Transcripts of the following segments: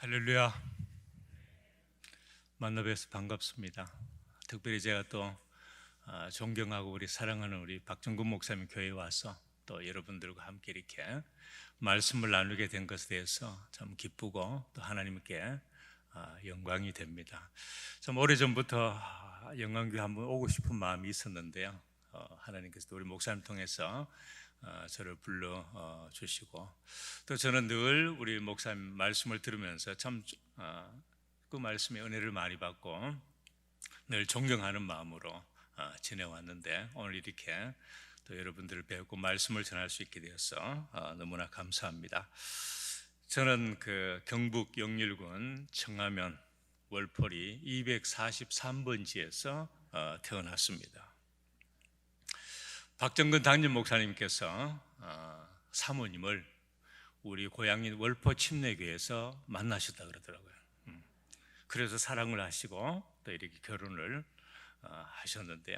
할렐루야. 만나 뵈서 반갑습니다. 특별히 제가 또 존경하고 우리 사랑하는 우리 박정근 목사님 교회에 와서 또 여러분들과 함께 이렇게 말씀을 나누게 된 것에 대해서 참 기쁘고 또 하나님께 영광이 됩니다. 참 오래전부터 영광교회 한번 오고 싶은 마음이 있었는데요. 하나님께서 우리 목사님 통해서 저를 불러 주시고 또 저는 늘 우리 목사님 말씀을 들으면서 참 그 말씀의 은혜를 많이 받고 늘 존경하는 마음으로 지내왔는데 오늘 이렇게 또 여러분들을 뵙고 말씀을 전할 수 있게 되어서 너무나 감사합니다. 저는 그 경북 영일군 청하면 월포리 243번지에서 태어났습니다. 박정근 당임 목사님께서 사모님을 우리 고향인 월포 침례교회에서 만나셨다 그러더라고요. 그래서 사랑을 하시고 또 이렇게 결혼을 하셨는데요.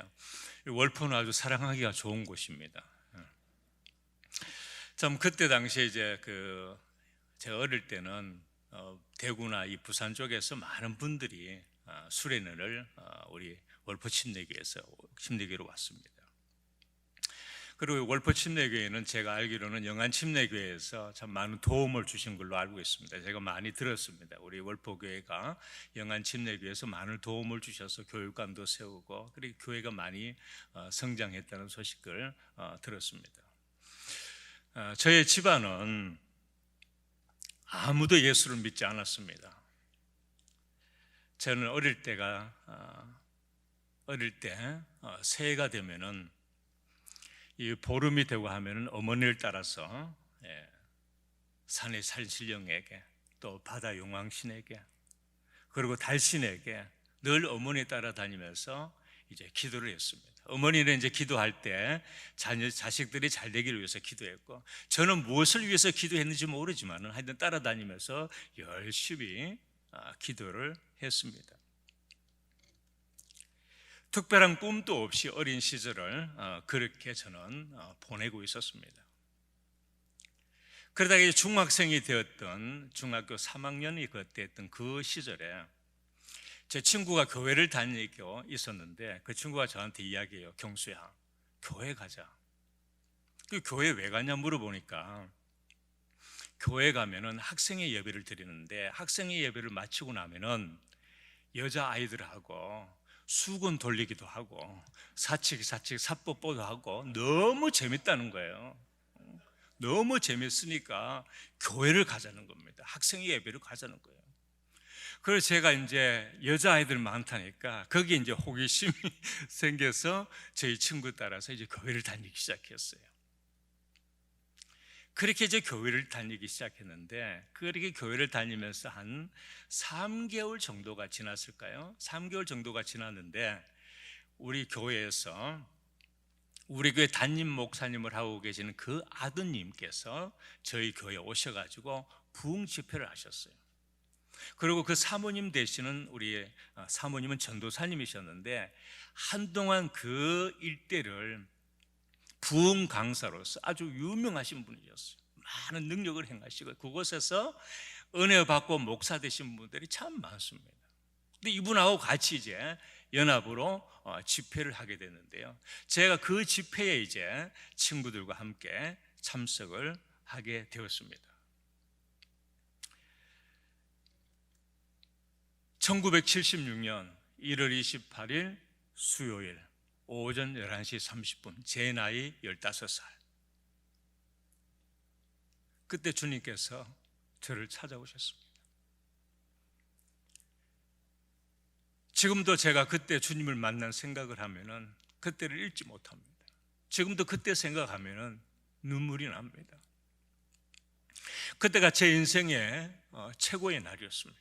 월포는 아주 사랑하기가 좋은 곳입니다. 참 그때 당시에 이제 제가 어릴 때는 대구나 이 부산 쪽에서 많은 분들이 수련회를 우리 월포 침례교회로 왔습니다. 그리고 월포 침례교회는 제가 알기로는 영안 침례교회에서 참 많은 도움을 주신 걸로 알고 있습니다. 제가 많이 들었습니다. 우리 월포교회가 영안 침례교회에서 많은 도움을 주셔서 교육관도 세우고 그리고 교회가 많이 성장했다는 소식을 들었습니다. 저의 집안은 아무도 예수를 믿지 않았습니다. 저는 어릴 때 새해가 되면은 이 보름이 되고 하면은 어머니를 따라서 산의 산신령에게 또 바다 용왕신에게 그리고 달신에게 늘 어머니 따라다니면서 이제 기도를 했습니다. 어머니는 이제 기도할 때 자식들이 잘 되기를 위해서 기도했고 저는 무엇을 위해서 기도했는지 모르지만은 하여튼 따라다니면서 열심히 기도를 했습니다. 특별한 꿈도 없이 어린 시절을 그렇게 저는 보내고 있었습니다. 그러다가 이제 중학생이 되었던 중학교 3학년이 그때였던 그 시절에 제 친구가 교회를 다니고 있었는데 그 친구가 저한테 이야기해요. 경수야, 교회 가자. 그 교회 왜 가냐 물어보니까 교회 가면은 학생의 예배를 드리는데 학생의 예배를 마치고 나면은 여자 아이들하고 수건 돌리기도 하고 사치기 사뽀뽀도 하고 너무 재밌다는 거예요. 너무 재밌으니까 교회를 가자는 겁니다. 학생의 예배를 가자는 거예요. 그래서 제가 이제 여자아이들 많다니까 거기에 이제 호기심이 생겨서 저희 친구 따라서 이제 교회를 다니기 시작했어요. 그렇게 이제 교회를 다니기 시작했는데 그렇게 교회를 다니면서 한 3개월 정도가 지났을까요? 3개월 정도가 지났는데 우리 교회에서 우리 교회 담임 목사님을 하고 계시는 그 아드님께서 저희 교회에 오셔가지고 부흥 집회를 하셨어요. 그리고 그 사모님 되시는 우리 사모님은 전도사님이셨는데 한동안 그 일대를 부흥 강사로서 아주 유명하신 분이셨어요. 많은 능력을 행하시고 그곳에서 은혜 받고 목사 되신 분들이 참 많습니다. 근데 이분하고 같이 이제 연합으로 집회를 하게 됐는데요. 제가 그 집회에 이제 친구들과 함께 참석을 하게 되었습니다. 1976년 1월 28일 수요일 오전 11시 30분 제 나이 15살 그때 주님께서 저를 찾아오셨습니다. 지금도 제가 그때 주님을 만난 생각을 하면은 그때를 잊지 못합니다. 지금도 그때 생각하면은 눈물이 납니다. 그때가 제 인생의 최고의 날이었습니다.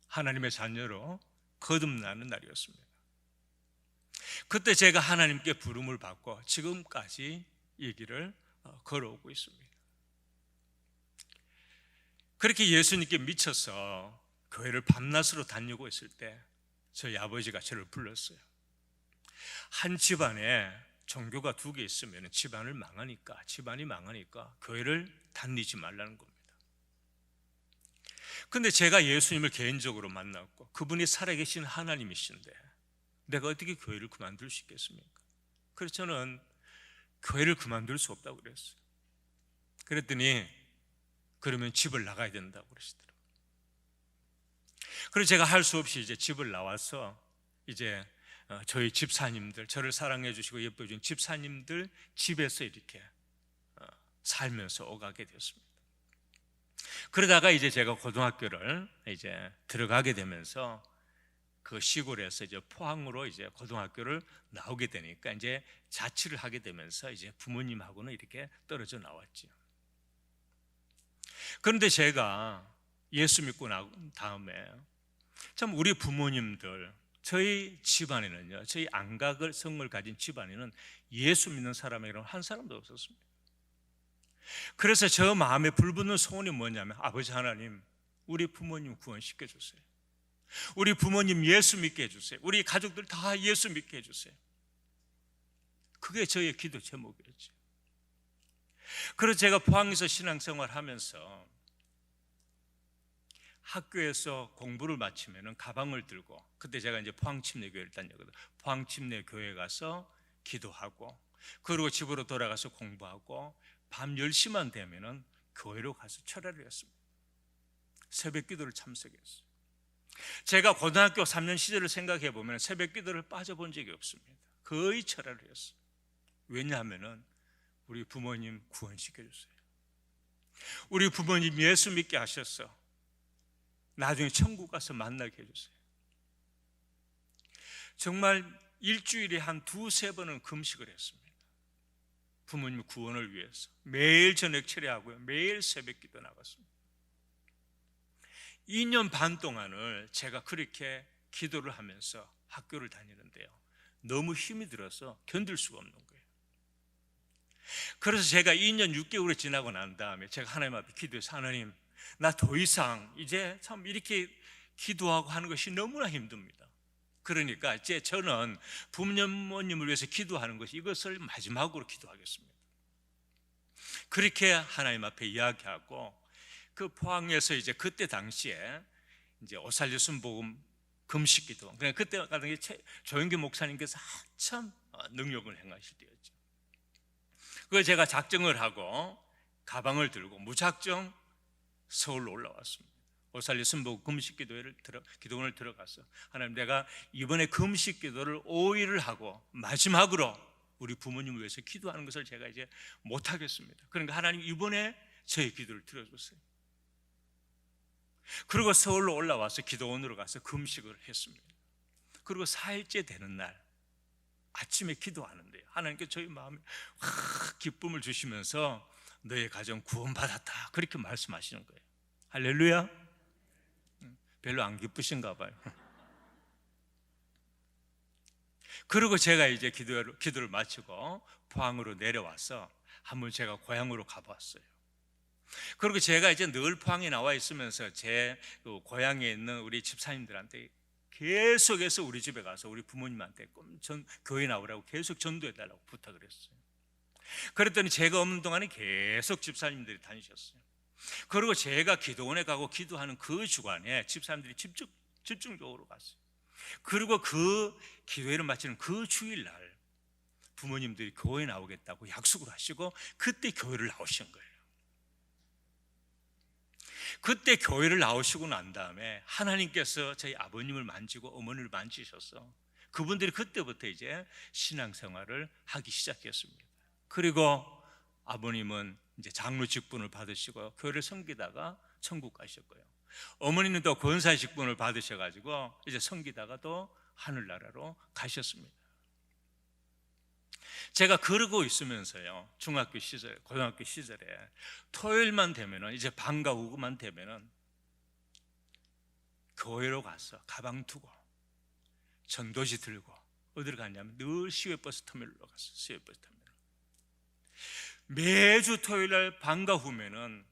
하나님의 자녀로 거듭나는 날이었습니다. 그때 제가 하나님께 부름을 받고 지금까지 이 길을 걸어오고 있습니다. 그렇게 예수님께 미쳐서 교회를 밤낮으로 다니고 있을 때 저희 아버지가 저를 불렀어요. 한 집안에 종교가 2개 있으면 집안이 망하니까 교회를 다니지 말라는 겁니다. 근데 제가 예수님을 개인적으로 만났고 그분이 살아계신 하나님이신데 내가 어떻게 교회를 그만둘 수 있겠습니까? 그래서 저는 교회를 그만둘 수 없다고 그랬어요. 그랬더니 그러면 집을 나가야 된다고 그러시더라고요. 그래서 제가 할 수 없이 이제 집을 나와서 이제 저희 집사님들, 저를 사랑해 주시고 예뻐해 주신 집사님들 집에서 이렇게 살면서 오가게 되었습니다. 그러다가 이제 제가 고등학교를 이제 들어가게 되면서 그 시골에서 이제 포항으로 이제 고등학교를 나오게 되니까 이제 자취를 하게 되면서 이제 부모님하고는 이렇게 떨어져 나왔죠. 그런데 제가 예수 믿고 난 다음에 참 우리 부모님들, 저희 집안에는요, 저희 안각을 성을 가진 집안에는 예수 믿는 사람이 한 사람도 없었습니다. 그래서 저 마음에 불붙는 소원이 뭐냐면, 아버지 하나님, 우리 부모님 구원시켜 주세요. 우리 부모님 예수 믿게 해주세요. 우리 가족들 다 예수 믿게 해주세요. 그게 저의 기도 제목이었죠. 그래서 제가 포항에서 신앙생활 하면서 학교에서 공부를 마치면 가방을 들고, 그때 제가 이제 포항침례교회를 다녔거든요. 포항침례교회 가서 기도하고, 그리고 집으로 돌아가서 공부하고, 밤 10시만 되면 교회로 가서 철회를 했습니다. 새벽 기도를 참석했어요. 제가 고등학교 3년 시절을 생각해 보면 새벽 기도를 빠져본 적이 없습니다. 거의 철회를 했어요. 왜냐하면 우리 부모님 구원시켜 주세요. 우리 부모님 예수 믿게 하셔서 나중에 천국 가서 만나게 해주세요. 정말 일주일에 한 두세 번은 금식을 했습니다. 부모님 구원을 위해서 매일 저녁 철회하고요, 매일 새벽 기도 나갔습니다. 2년 반 동안을 제가 그렇게 기도를 하면서 학교를 다니는데요, 너무 힘이 들어서 견딜 수가 없는 거예요. 그래서 제가 2년 6개월이 지나고 난 다음에 제가 하나님 앞에 기도해서, 하나님, 나 더 이상 이제 참 이렇게 기도하고 하는 것이 너무나 힘듭니다. 그러니까 이제 저는 부모님을 위해서 기도하는 것이, 이것을 마지막으로 기도하겠습니다. 그렇게 하나님 앞에 이야기하고, 그 포항에서 이제 그때 당시에 이제 오살리 순복음 금식기도, 그냥 그때 가던 조영기 목사님께서 한참 능력을 행하실 때였죠. 그래서 제가 작정을 하고 가방을 들고 무작정 서울로 올라왔습니다. 오살리 순복음 금식기도원을 들어가서, 하나님, 내가 이번에 금식기도를 5일을 하고 마지막으로 우리 부모님을 위해서 기도하는 것을 제가 이제 못하겠습니다. 그러니까 하나님, 이번에 저의 기도를 들어주세요. 그리고 서울로 올라와서 기도원으로 가서 금식을 했습니다. 그리고 4일째 되는 날 아침에 기도하는데요, 하나님께 저희 마음에 기쁨을 주시면서 너의 가정 구원받았다, 그렇게 말씀하시는 거예요. 할렐루야. 별로 안 기쁘신가 봐요. 그리고 제가 이제 기도를 마치고 포항으로 내려와서 한번 제가 고향으로 가봤어요. 그리고 제가 이제 늘 포항에 나와 있으면서 제 고향에 있는 우리 집사님들한테 계속해서 우리 집에 가서 우리 부모님한테 교회 나오라고 계속 전도해달라고 부탁을 했어요. 그랬더니 제가 없는 동안에 계속 집사님들이 다니셨어요. 그리고 제가 기도원에 가고 기도하는 그 주간에 집사님들이 집중적으로 갔어요. 그리고 그 기도회를 마치는 그 주일날 부모님들이 교회에 나오겠다고 약속을 하시고 그때 교회를 나오신 거예요. 그때 교회를 나오시고 난 다음에 하나님께서 저희 아버님을 만지고 어머니를 만지셔서 그분들이 그때부터 이제 신앙생활을 하기 시작했습니다. 그리고 아버님은 이제 장로 직분을 받으시고 교회를 섬기다가 천국 가셨고요, 어머니는 또 권사 직분을 받으셔가지고 이제 섬기다가 또 하늘나라로 가셨습니다. 제가 그러고 있으면서요, 중학교 시절, 고등학교 시절에 토요일만 되면은, 이제 방과 후만 되면은 교회로 가서 가방 두고 전도지 들고 어디를 갔냐면 늘 시외버스 터미널로 갔어요. 시외버스 터미널. 매주 토요일날 방과 후면은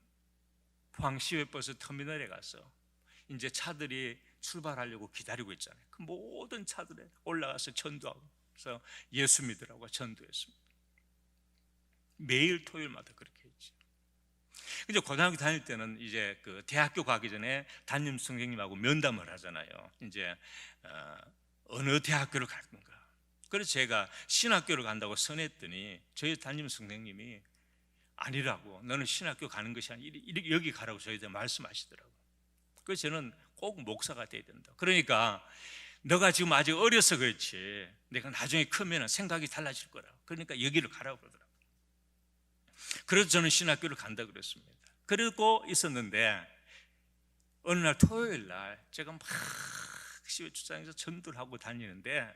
포항 시외버스 터미널에 가서 이제 차들이 출발하려고 기다리고 있잖아요. 그 모든 차들에 올라가서 전도하고, 그래서 예수 믿으라고 전도했습니다. 매일 토요일마다 그렇게 했죠. 이제 고등학교 다닐 때는 이제 그 대학교 가기 전에 담임 선생님하고 면담을 하잖아요. 이제 어느 대학교를 갈 건가. 그래서 제가 신학교를 간다고 선했더니 저희 담임 선생님이 아니라고, 너는 신학교 가는 것이 아니라 여기 가라고 저희한테 말씀하시더라고요. 그래서 저는 꼭 목사가 돼야 된다. 그러니까 너가 지금 아직 어려서 그렇지 내가 나중에 크면 생각이 달라질 거라. 그러니까 여기를 가라고 그러더라고요. 그래서 저는 신학교를 간다 그랬습니다. 그러고 있었는데 어느 날 토요일 날 제가 막 시외주차장에서 전도를 하고 다니는데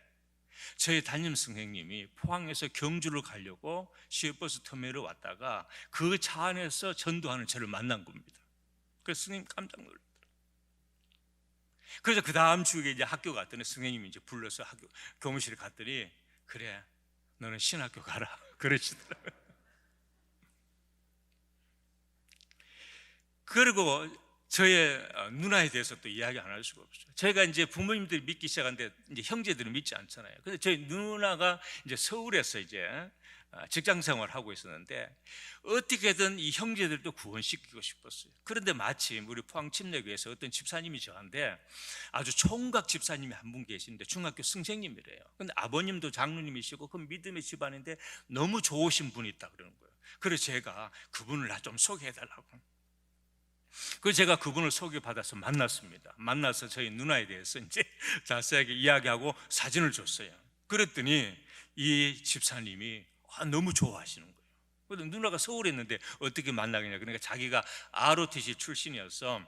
저희 담임 선생님이 포항에서 경주를 가려고 시외버스 터미널에 왔다가 그 차 안에서 전도하는 저를 만난 겁니다. 그래서 선생님 깜짝 놀랐더라고요. 그래서 그 다음 주에 이제 학교 갔더니 선생님이 이제 불러서 학교 교무실에 갔더니 그래 너는 신학교 가라 그러시더라고요. 그리고 저의 누나에 대해서 또 이야기 안 할 수가 없어요. 저희가 이제 부모님들이 믿기 시작하는데 이제 형제들은 믿지 않잖아요. 그래서 저희 누나가 이제 서울에서 이제 직장 생활을 하고 있었는데 어떻게든 이 형제들도 구원시키고 싶었어요. 그런데 마침 우리 포항 침례교회에서 어떤 집사님이 저한테 아주 총각 집사님이 한 분 계시는데 중학교 선생님이래요. 근데 아버님도 장로님이시고 그 믿음의 집안인데 너무 좋으신 분이 있다 그러는 거예요. 그래서 제가 그분을 나 좀 소개해달라고. 그래서 제가 그분을 소개받아서 만났습니다. 만나서 저희 누나에 대해서 이제 자세하게 이야기하고 사진을 줬어요. 그랬더니 이 집사님이 너무 좋아하시는 거예요. 그래서 누나가 서울에 있는데 어떻게 만나겠냐. 그러니까 자기가 ROTC 출신이어서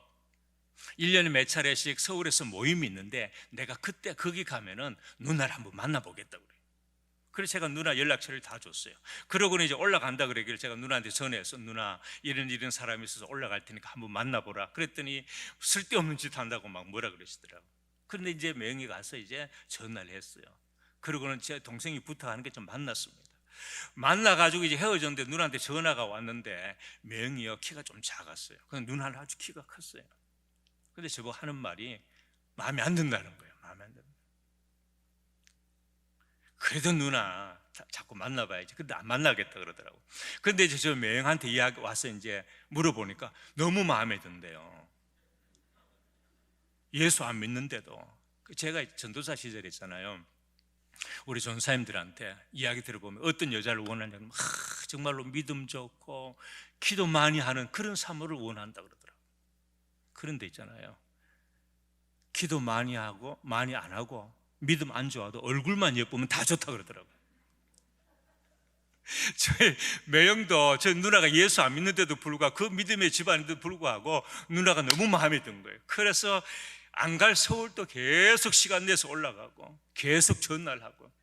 1년에 몇 차례씩 서울에서 모임이 있는데 내가 그때 거기 가면은 누나를 한번 만나보겠다고 그래요. 그래서 제가 누나 연락처를 다 줬어요. 그러고는 이제 올라간다 그러길래 제가 누나한테 전해서 누나 이런 사람이 있어서 올라갈 테니까 한번 만나보라. 그랬더니 쓸데없는 짓 한다고 막 뭐라 그러시더라고요. 그런데 이제 명이 가서 이제 전화를 했어요. 그러고는 제 동생이 부탁하는 게 좀 만났습니다. 만나가지고 이제 헤어졌는데 누나한테 전화가 왔는데 명이요 키가 좀 작았어요. 근데 누나는 아주 키가 컸어요. 근데 저보고 하는 말이 마음에 안 든다는 거예요. 마음에 안 든다. 그래도 누나 자꾸 만나봐야지. 근데 안 만나겠다 그러더라고. 근데 이제 저 매형한테 이야기 와서 이제 물어보니까 너무 마음에 든대요. 예수 안 믿는데도. 제가 전도사 시절에 있잖아요. 우리 전사님들한테 이야기 들어보면 어떤 여자를 원하냐면 정말로 믿음 좋고 기도 많이 하는 그런 사모를 원한다 그러더라고. 그런데 있잖아요. 기도 많이 하고 많이 안 하고 믿음 안 좋아도 얼굴만 예쁘면 다 좋다 그러더라고요. 저희 매형도 저 누나가 예수 안 믿는데도 불구하고 그 믿음의 집안인데도 불구하고 누나가 너무 마음에 든 거예요. 그래서 안 갈 서울도 계속 시간 내서 올라가고 계속 전화를 하고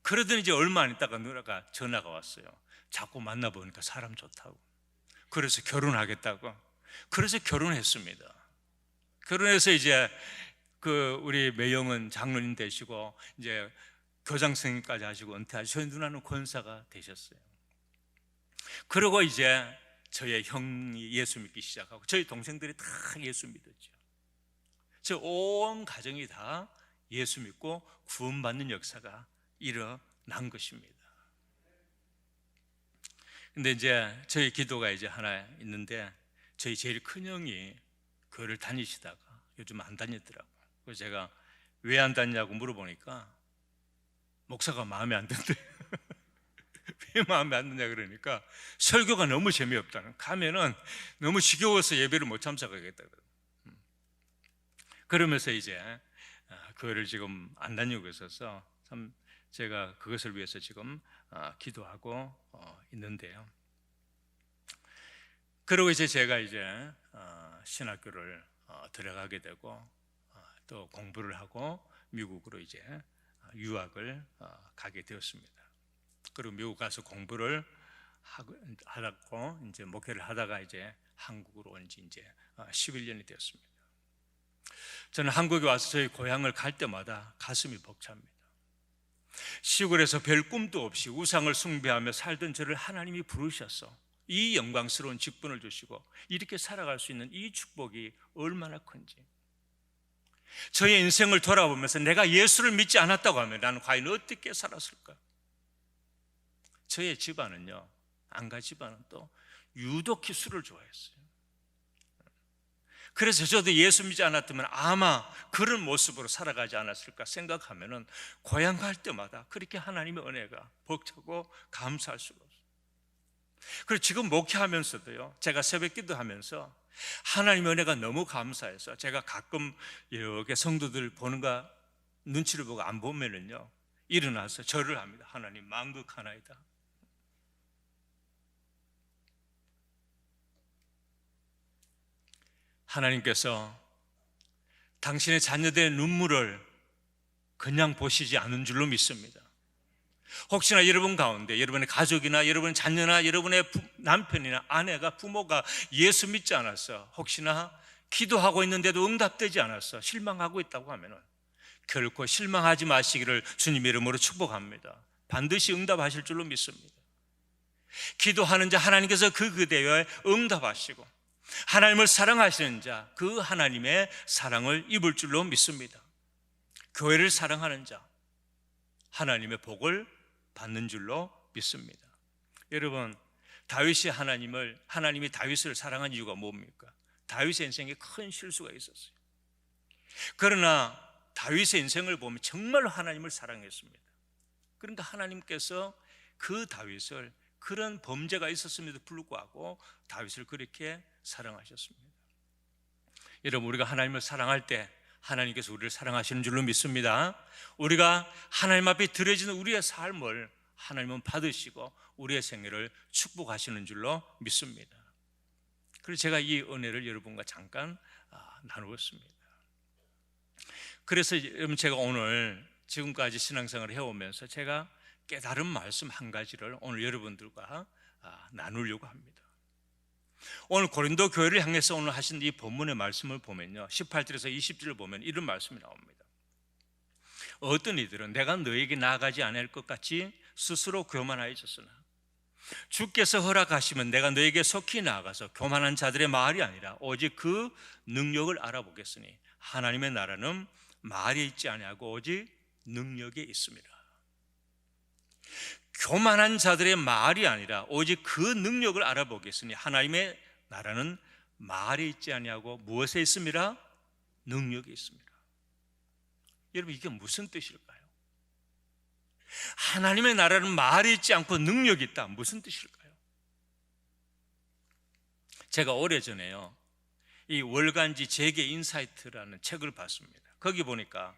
그러더니 이제 얼마 안 있다가 누나가 전화가 왔어요. 자꾸 만나보니까 사람 좋다고. 그래서 결혼하겠다고. 그래서 결혼했습니다. 결혼해서 이제 그 우리 매형은 장로님 되시고 이제 교장 선생님까지 하시고 은퇴하시고 저희 누나는 권사가 되셨어요. 그리고 이제 저의 형이 예수 믿기 시작하고 저희 동생들이 다 예수 믿었죠. 저 온 가정이 다 예수 믿고 구원받는 역사가 일어난 것입니다. 근데 이제 저희 기도가 이제 하나 있는데 저희 제일 큰 형이 교회를 다니시다가 요즘 안 다니더라고요. 그래서 제가 왜 안 다니냐고 물어보니까 목사가 마음에 안 든대. 왜 마음에 안 드냐 그러니까 설교가 너무 재미없다는, 가면은 너무 지겨워서 예배를 못 참석하겠다. 그러면서 이제 교회를 지금 안 다니고 있어서 참 제가 그것을 위해서 지금 기도하고 있는데요. 그리고 이제 제가 이제 신학교를 들어가게 되고 또 공부를 하고 미국으로 이제 유학을 가게 되었습니다. 그리고 미국 가서 공부를 하고 이제 목회를 하다가 이제 한국으로 온 지 이제 11년이 되었습니다. 저는 한국에 와서 저희 고향을 갈 때마다 가슴이 벅찹니다. 시골에서 별 꿈도 없이 우상을 숭배하며 살던 저를 하나님이 부르셔서 이 영광스러운 직분을 주시고 이렇게 살아갈 수 있는 이 축복이 얼마나 큰지, 저의 인생을 돌아보면서 내가 예수를 믿지 않았다고 하면 나는 과연 어떻게 살았을까? 저의 집안은요, 안가 집안은 또 유독히 술을 좋아했어요. 그래서 저도 예수 믿지 않았다면 아마 그런 모습으로 살아가지 않았을까 생각하면은 고향 갈 때마다 그렇게 하나님의 은혜가 벅차고 감사할 수가 없어요. 그리고 지금 목회하면서도요, 제가 새벽 기도하면서 하나님의 은혜가 너무 감사해서 제가 가끔 이렇게 성도들 보는가 눈치를 보고 안 보면은요, 일어나서 절을 합니다. 하나님 만극하나이다. 하나님께서 당신의 자녀들의 눈물을 그냥 보시지 않은 줄로 믿습니다. 혹시나 여러분 가운데 여러분의 가족이나 여러분의 자녀나 여러분의 남편이나 아내가 부모가 예수 믿지 않았어, 혹시나 기도하고 있는데도 응답되지 않았어 실망하고 있다고 하면 결코 실망하지 마시기를 주님 이름으로 축복합니다. 반드시 응답하실 줄로 믿습니다. 기도하는 자 하나님께서 그 그대에 응답하시고 하나님을 사랑하시는 자 그 하나님의 사랑을 입을 줄로 믿습니다. 교회를 사랑하는 자 하나님의 복을 받는 줄로 믿습니다. 여러분, 하나님이 다윗을 사랑한 이유가 뭡니까? 다윗의 인생에 큰 실수가 있었어요. 그러나 다윗의 인생을 보면 정말로 하나님을 사랑했습니다. 그러니까 하나님께서 그 다윗을, 그런 범죄가 있었음에도 불구하고 다윗을 그렇게 사랑하셨습니다. 여러분, 우리가 하나님을 사랑할 때 하나님께서 우리를 사랑하시는 줄로 믿습니다. 우리가 하나님 앞에 드려지는 우리의 삶을 하나님은 받으시고 우리의 생애를 축복하시는 줄로 믿습니다. 그래서 제가 이 은혜를 여러분과 잠깐 나누었습니다. 그래서 여러분, 제가 오늘 지금까지 신앙생활을 해오면서 제가 깨달은 말씀 한 가지를 오늘 여러분들과 나누려고 합니다. 오늘 고린도 교회를 향해서 오늘 하신 이 본문의 말씀을 보면요, 18절에서 20절을 보면 이런 말씀이 나옵니다. 어떤 이들은 내가 너에게 나아가지 않을 것 같이 스스로 교만하여졌으나 주께서 허락하시면 내가 너에게 속히 나아가서 교만한 자들의 말이 아니라 오직 그 능력을 알아보겠으니 하나님의 나라는 말이 있지 아니하고 오직 능력에 있습니다. 교만한 자들의 말이 아니라 오직 그 능력을 알아보겠으니 하나님의 나라는 말이 있지 아니하고 무엇에 있습니다? 능력이 있습니다. 여러분, 이게 무슨 뜻일까요? 하나님의 나라는 말이 있지 않고 능력이 있다, 무슨 뜻일까요? 제가 오래전에요, 이 월간지 재계 인사이트라는 책을 봤습니다. 거기 보니까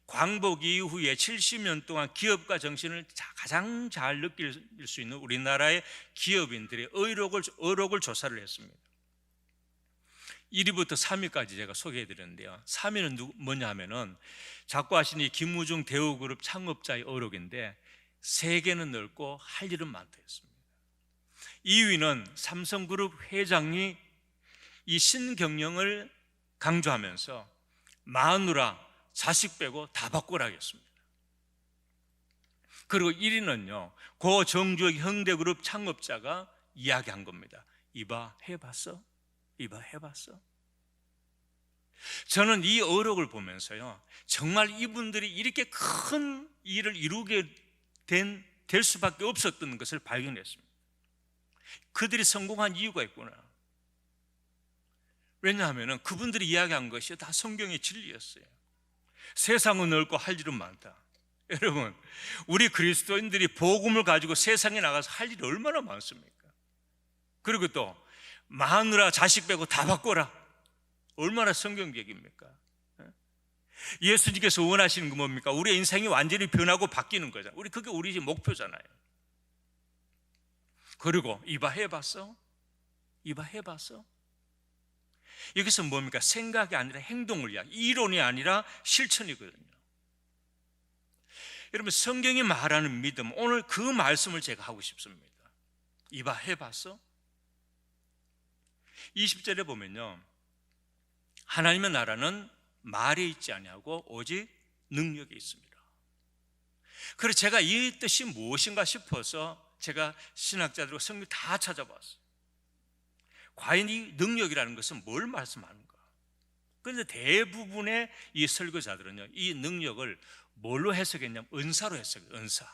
광복 이후에 70년 동안 기업가 정신을 가장 잘 느낄 수 있는 우리나라의 기업인들의 의록을 조사를 했습니다. 1위부터 3위까지 제가 소개해 드렸는데요, 3위는 뭐냐 하면은 자꾸 하신 이 김우중 대우그룹 창업자의 의록인데 세계는 넓고 할 일은 많다 했습니다. 2위는 삼성그룹 회장이 이 신경영을 강조하면서 마누라 자식 빼고 다 바꾸라 하겠습니다. 그리고 1위는요, 고 정주혁 현대그룹 창업자가 이야기한 겁니다. 이봐 해봤어? 이봐 해봤어? 저는 이 어록을 보면서요, 정말 이분들이 이렇게 큰 일을 이루게 될 수밖에 없었던 것을 발견했습니다. 그들이 성공한 이유가 있구나. 왜냐하면 그분들이 이야기한 것이 다 성경의 진리였어요. 세상은 넓고 할 일은 많다. 여러분, 우리 그리스도인들이 복음을 가지고 세상에 나가서 할 일이 얼마나 많습니까? 그리고 또 마누라 자식 빼고 다 바꿔라, 얼마나 성경적입니까? 예수님께서 원하시는 건 뭡니까? 우리의 인생이 완전히 변하고 바뀌는 거잖아요. 그게 우리 목표잖아요. 그리고 이봐 해봤어? 이봐 해봤어? 여기서 뭡니까? 생각이 아니라 행동을 이야기, 이론이 아니라 실천이거든요. 여러분, 성경이 말하는 믿음, 오늘 그 말씀을 제가 하고 싶습니다. 이봐 해봤어? 20절에 보면요, 하나님의 나라는 말이 있지 아니하고 오직 능력이 있습니다. 그래서 제가 이 뜻이 무엇인가 싶어서 제가 신학자들과 성경 다 찾아봤어요. 과연 이 능력이라는 것은 뭘 말씀하는가? 그런데 대부분의 이 설교자들은요, 이 능력을 뭘로 해석했냐면 은사로 해석해요. 은사.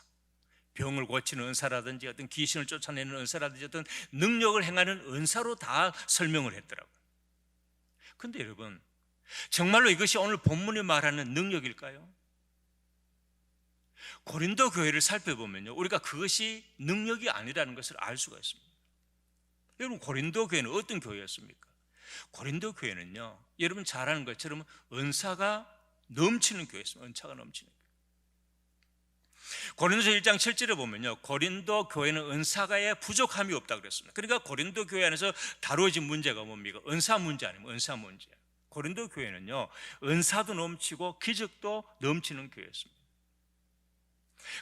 병을 고치는 은사라든지 어떤 귀신을 쫓아내는 은사라든지 어떤 능력을 행하는 은사로 다 설명을 했더라고요. 근데 여러분, 정말로 이것이 오늘 본문이 말하는 능력일까요? 고린도 교회를 살펴보면요, 우리가 그것이 능력이 아니라는 것을 알 수가 있습니다. 여러분, 고린도 교회는 어떤 교회였습니까? 고린도 교회는요, 여러분 잘 아는 것처럼 은사가 넘치는 교회였습니다. 은사가 넘치는 교회. 고린도서 1장 7절에 보면요, 고린도 교회는 은사가에 부족함이 없다 그랬습니다. 그러니까 고린도 교회 안에서 다루어진 문제가 뭡니까? 은사 문제 아니면 은사 문제. 고린도 교회는요, 은사도 넘치고 기적도 넘치는 교회였습니다.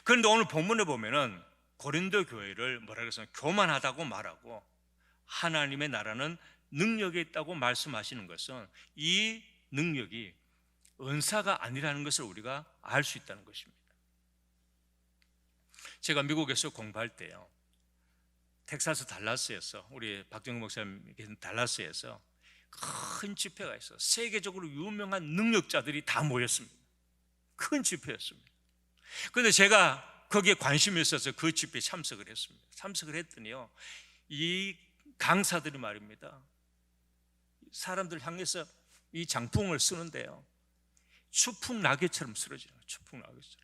그런데 오늘 본문에 보면은 고린도 교회를 뭐라 그랬어요? 교만하다고 말하고 하나님의 나라는 능력이 있다고 말씀하시는 것은 이 능력이 은사가 아니라는 것을 우리가 알 수 있다는 것입니다. 제가 미국에서 공부할 때요, 텍사스 달라스에서 우리 박정우 목사님 계신 달라스에서 큰 집회가 있어요. 세계적으로 유명한 능력자들이 다 모였습니다. 큰 집회였습니다. 그런데 제가 거기에 관심이 있어서 그 집회에 참석을 했습니다. 참석을 했더니요, 이 강사들이 말입니다, 사람들 향해서 이 장풍을 쓰는데요, 추풍 낙엽처럼 쓰러지는 거예요. 추풍 낙엽처럼.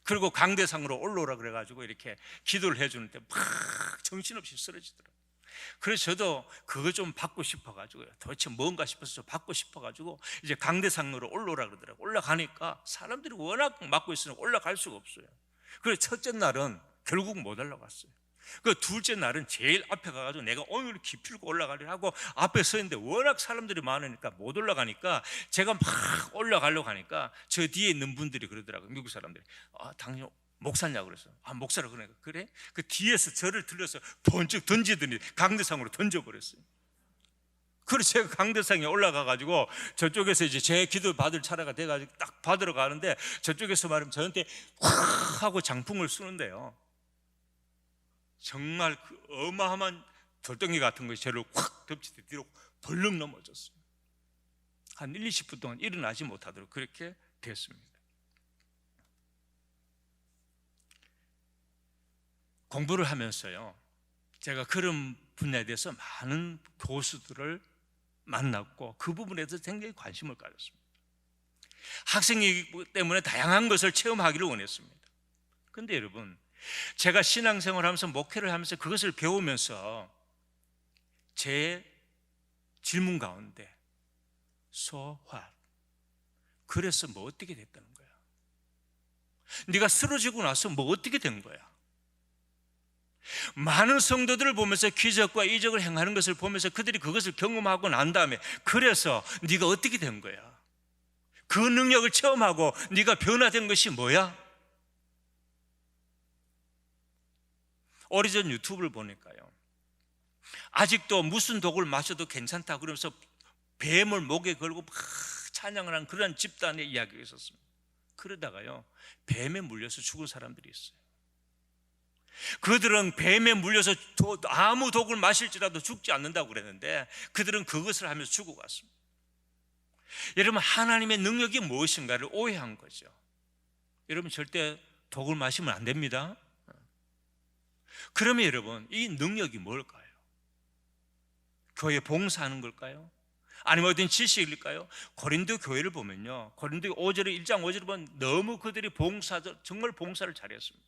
그리고 강대상으로 올라오라 그래가지고 이렇게 기도를 해주는데 막 정신없이 쓰러지더라고요. 그래서 저도 그거 좀 받고 싶어가지고요, 도대체 뭔가 싶어서 받고 싶어가지고 이제 강대상으로 올라오라 그러더라고요. 올라가니까 사람들이 워낙 막고 있으니까 올라갈 수가 없어요. 그래서 첫째 날은 결국 못 올라갔어요. 그 둘째 날은 제일 앞에 가가지고 내가 오늘 기필고 올라가려 하고 앞에 서 있는데 워낙 사람들이 많으니까 못 올라가니까 제가 막 올라가려고 하니까 저 뒤에 있는 분들이 그러더라고요. 미국 사람들이, 당신 목사냐고 그래서, 목사라고. 그러니까 그래? 그 뒤에서 저를 들려서 번쩍 던지더니 강대상으로 던져버렸어요. 그래서 제가 강대상에 올라가가지고 저쪽에서 이제 제 기도 받을 차례가 돼가지고 딱 받으러 가는데 저쪽에서 말하면 저한테 확 하고 장풍을 쏘는데요, 정말 그 어마어마한 돌덩이 같은 것이 저를 확 덮치듯 뒤로 벌렁 넘어졌어요. 한 1, 20분 동안 일어나지 못하도록 그렇게 됐습니다. 공부를 하면서요, 제가 그런 분야에 대해서 많은 교수들을 만났고 그 부분에 대해서 굉장히 관심을 가졌습니다. 학생이기 때문에 다양한 것을 체험하기를 원했습니다. 그런데 여러분, 제가 신앙생활을 하면서 목회를 하면서 그것을 배우면서 제 질문 가운데 So what? 그래서 뭐 어떻게 됐다는 거야? 네가 쓰러지고 나서 뭐 어떻게 된 거야? 많은 성도들을 보면서 기적과 이적을 행하는 것을 보면서 그들이 그것을 경험하고 난 다음에 그래서 네가 어떻게 된 거야? 그 능력을 체험하고 네가 변화된 것이 뭐야? 오래전 유튜브를 보니까요, 아직도 무슨 독을 마셔도 괜찮다 그러면서 뱀을 목에 걸고 막 찬양을 하는 그런 집단의 이야기가 있었습니다. 그러다가요, 뱀에 물려서 죽은 사람들이 있어요. 그들은 뱀에 물려서 아무 독을 마실지라도 죽지 않는다고 그랬는데 그들은 그것을 하면서 죽어갔습니다. 여러분, 하나님의 능력이 무엇인가를 오해한 거죠. 여러분, 절대 독을 마시면 안 됩니다. 그러면 여러분, 이 능력이 뭘까요? 교회 봉사하는 걸까요? 아니면 어떤 지식일까요? 고린도 교회를 보면요, 고린도 1장 5절을 보면 너무 그들이 정말 봉사를 잘했습니다.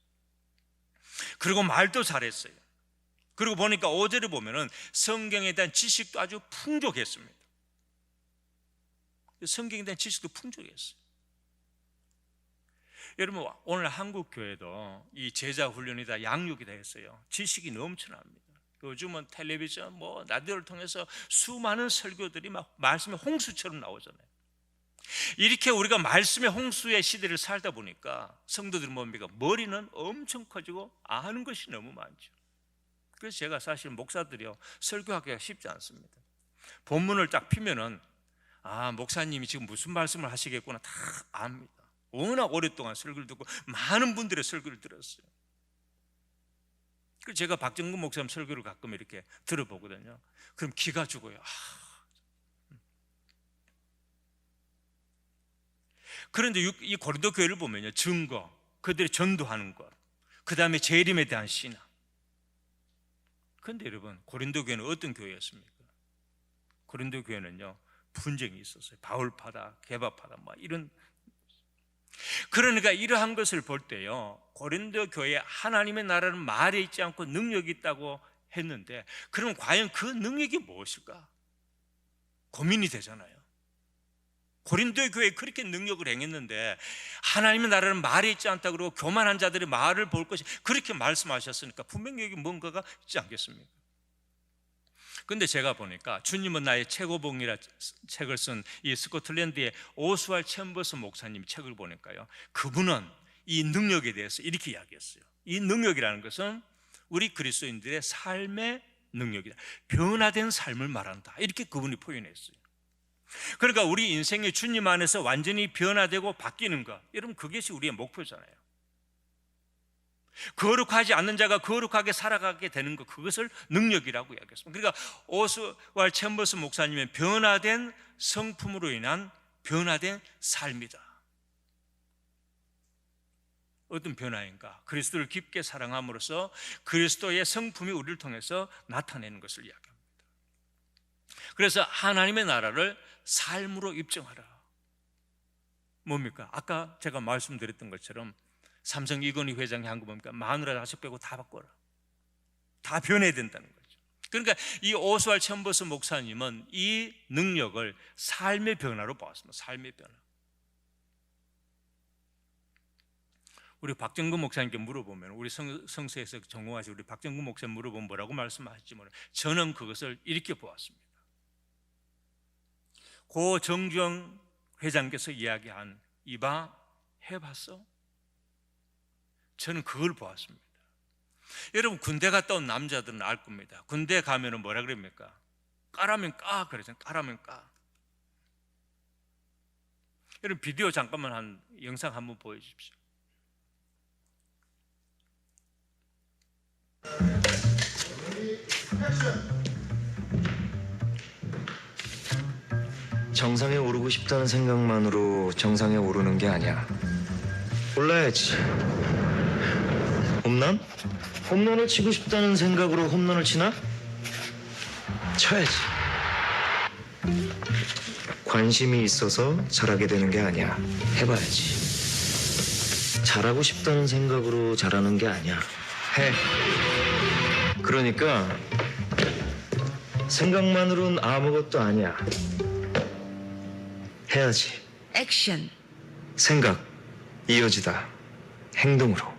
그리고 말도 잘했어요. 그리고 보니까 5절에 보면은 성경에 대한 지식도 아주 풍족했습니다. 성경에 대한 지식도 풍족했어요. 여러분, 오늘 한국 교회도 이 제자 훈련이다, 양육이다 했어요. 지식이 넘쳐납니다. 요즘은 텔레비전, 라디오를 통해서 수많은 설교들이 막 말씀의 홍수처럼 나오잖아요. 이렇게 우리가 말씀의 홍수의 시대를 살다 보니까 성도들은 뭡니까? 머리는 엄청 커지고 아는 것이 너무 많죠. 그래서 제가 사실 목사들이요, 설교하기가 쉽지 않습니다. 본문을 딱 피면은 목사님이 지금 무슨 말씀을 하시겠구나 다 압니다. 워낙 오랫동안 설교를 듣고 많은 분들의 설교를 들었어요. 그래서 제가 박정근 목사님 설교를 가끔 이렇게 들어보거든요. 그럼 기가 죽어요. 그런데 이 고린도 교회를 보면요, 증거, 그들이 전도하는 것, 그 다음에 재림에 대한 신앙. 그런데 여러분, 고린도 교회는 어떤 교회였습니까? 고린도 교회는요, 분쟁이 있었어요. 바울파다, 게바파다, 뭐 이런. 그러니까 이러한 것을 볼 때요, 고린도 교회에 하나님의 나라는 말에 있지 않고 능력이 있다고 했는데, 그럼 과연 그 능력이 무엇일까? 고민이 되잖아요. 고린도 교회에 그렇게 능력을 행했는데 하나님의 나라는 말에 있지 않다 그러고 교만한 자들의 말을 볼 것이, 그렇게 말씀하셨으니까 분명히 여기 뭔가가 있지 않겠습니까? 근데 제가 보니까 주님은 나의 최고봉이라 책을 쓴 이 스코틀랜드의 오스왈 챔버스 목사님 책을 보니까요, 그분은 이 능력에 대해서 이렇게 이야기했어요. 이 능력이라는 것은 우리 그리스도인들의 삶의 능력이다, 변화된 삶을 말한다, 이렇게 그분이 표현했어요. 그러니까 우리 인생이 주님 안에서 완전히 변화되고 바뀌는 것, 여러분 그것이 우리의 목표잖아요. 거룩하지 않는 자가 거룩하게 살아가게 되는 것, 그것을 능력이라고 이야기했습니다. 그러니까 오스왈 챔버스 목사님의 변화된 성품으로 인한 변화된 삶이다. 어떤 변화인가? 그리스도를 깊게 사랑함으로써 그리스도의 성품이 우리를 통해서 나타내는 것을 이야기합니다. 그래서 하나님의 나라를 삶으로 입증하라. 뭡니까? 아까 제가 말씀드렸던 것처럼 삼성 이건희 회장이 한 거 뭡니까? 마누라 자식 빼고 다 바꿔라. 다 변해야 된다는 거죠. 그러니까 이 오스왈 챔버스 목사님은 이 능력을 삶의 변화로 보았습니다. 삶의 변화. 우리 박정근 목사님께 물어보면, 우리 성서에서 전공하신 우리 박정근 목사님 물어보면 뭐라고 말씀하실지 모르겠어요. 저는 그것을 이렇게 보았습니다. 고 정주영 회장께서 이야기한 이봐 해봤어? 저는 그걸 보았습니다. 여러분 군대 갔다 온 남자들은 알 겁니다. 군대 가면은 뭐라 그럽니까? 까라면 까 그러잖아요. 까라면 까. 여러분 비디오 잠깐만 한 영상 한번 보여주십시오. 정상에 오르고 싶다는 생각만으로 정상에 오르는 게 아니야. 올라야지. 홈런? 홈런을 치고 싶다는 생각으로 홈런을 치나? 쳐야지. 관심이 있어서 잘하게 되는 게 아니야. 해봐야지. 잘하고 싶다는 생각으로 잘하는 게 아니야. 해. 그러니까 생각만으로는 아무것도 아니야. 해야지. 액션. 생각 이어지다 행동으로.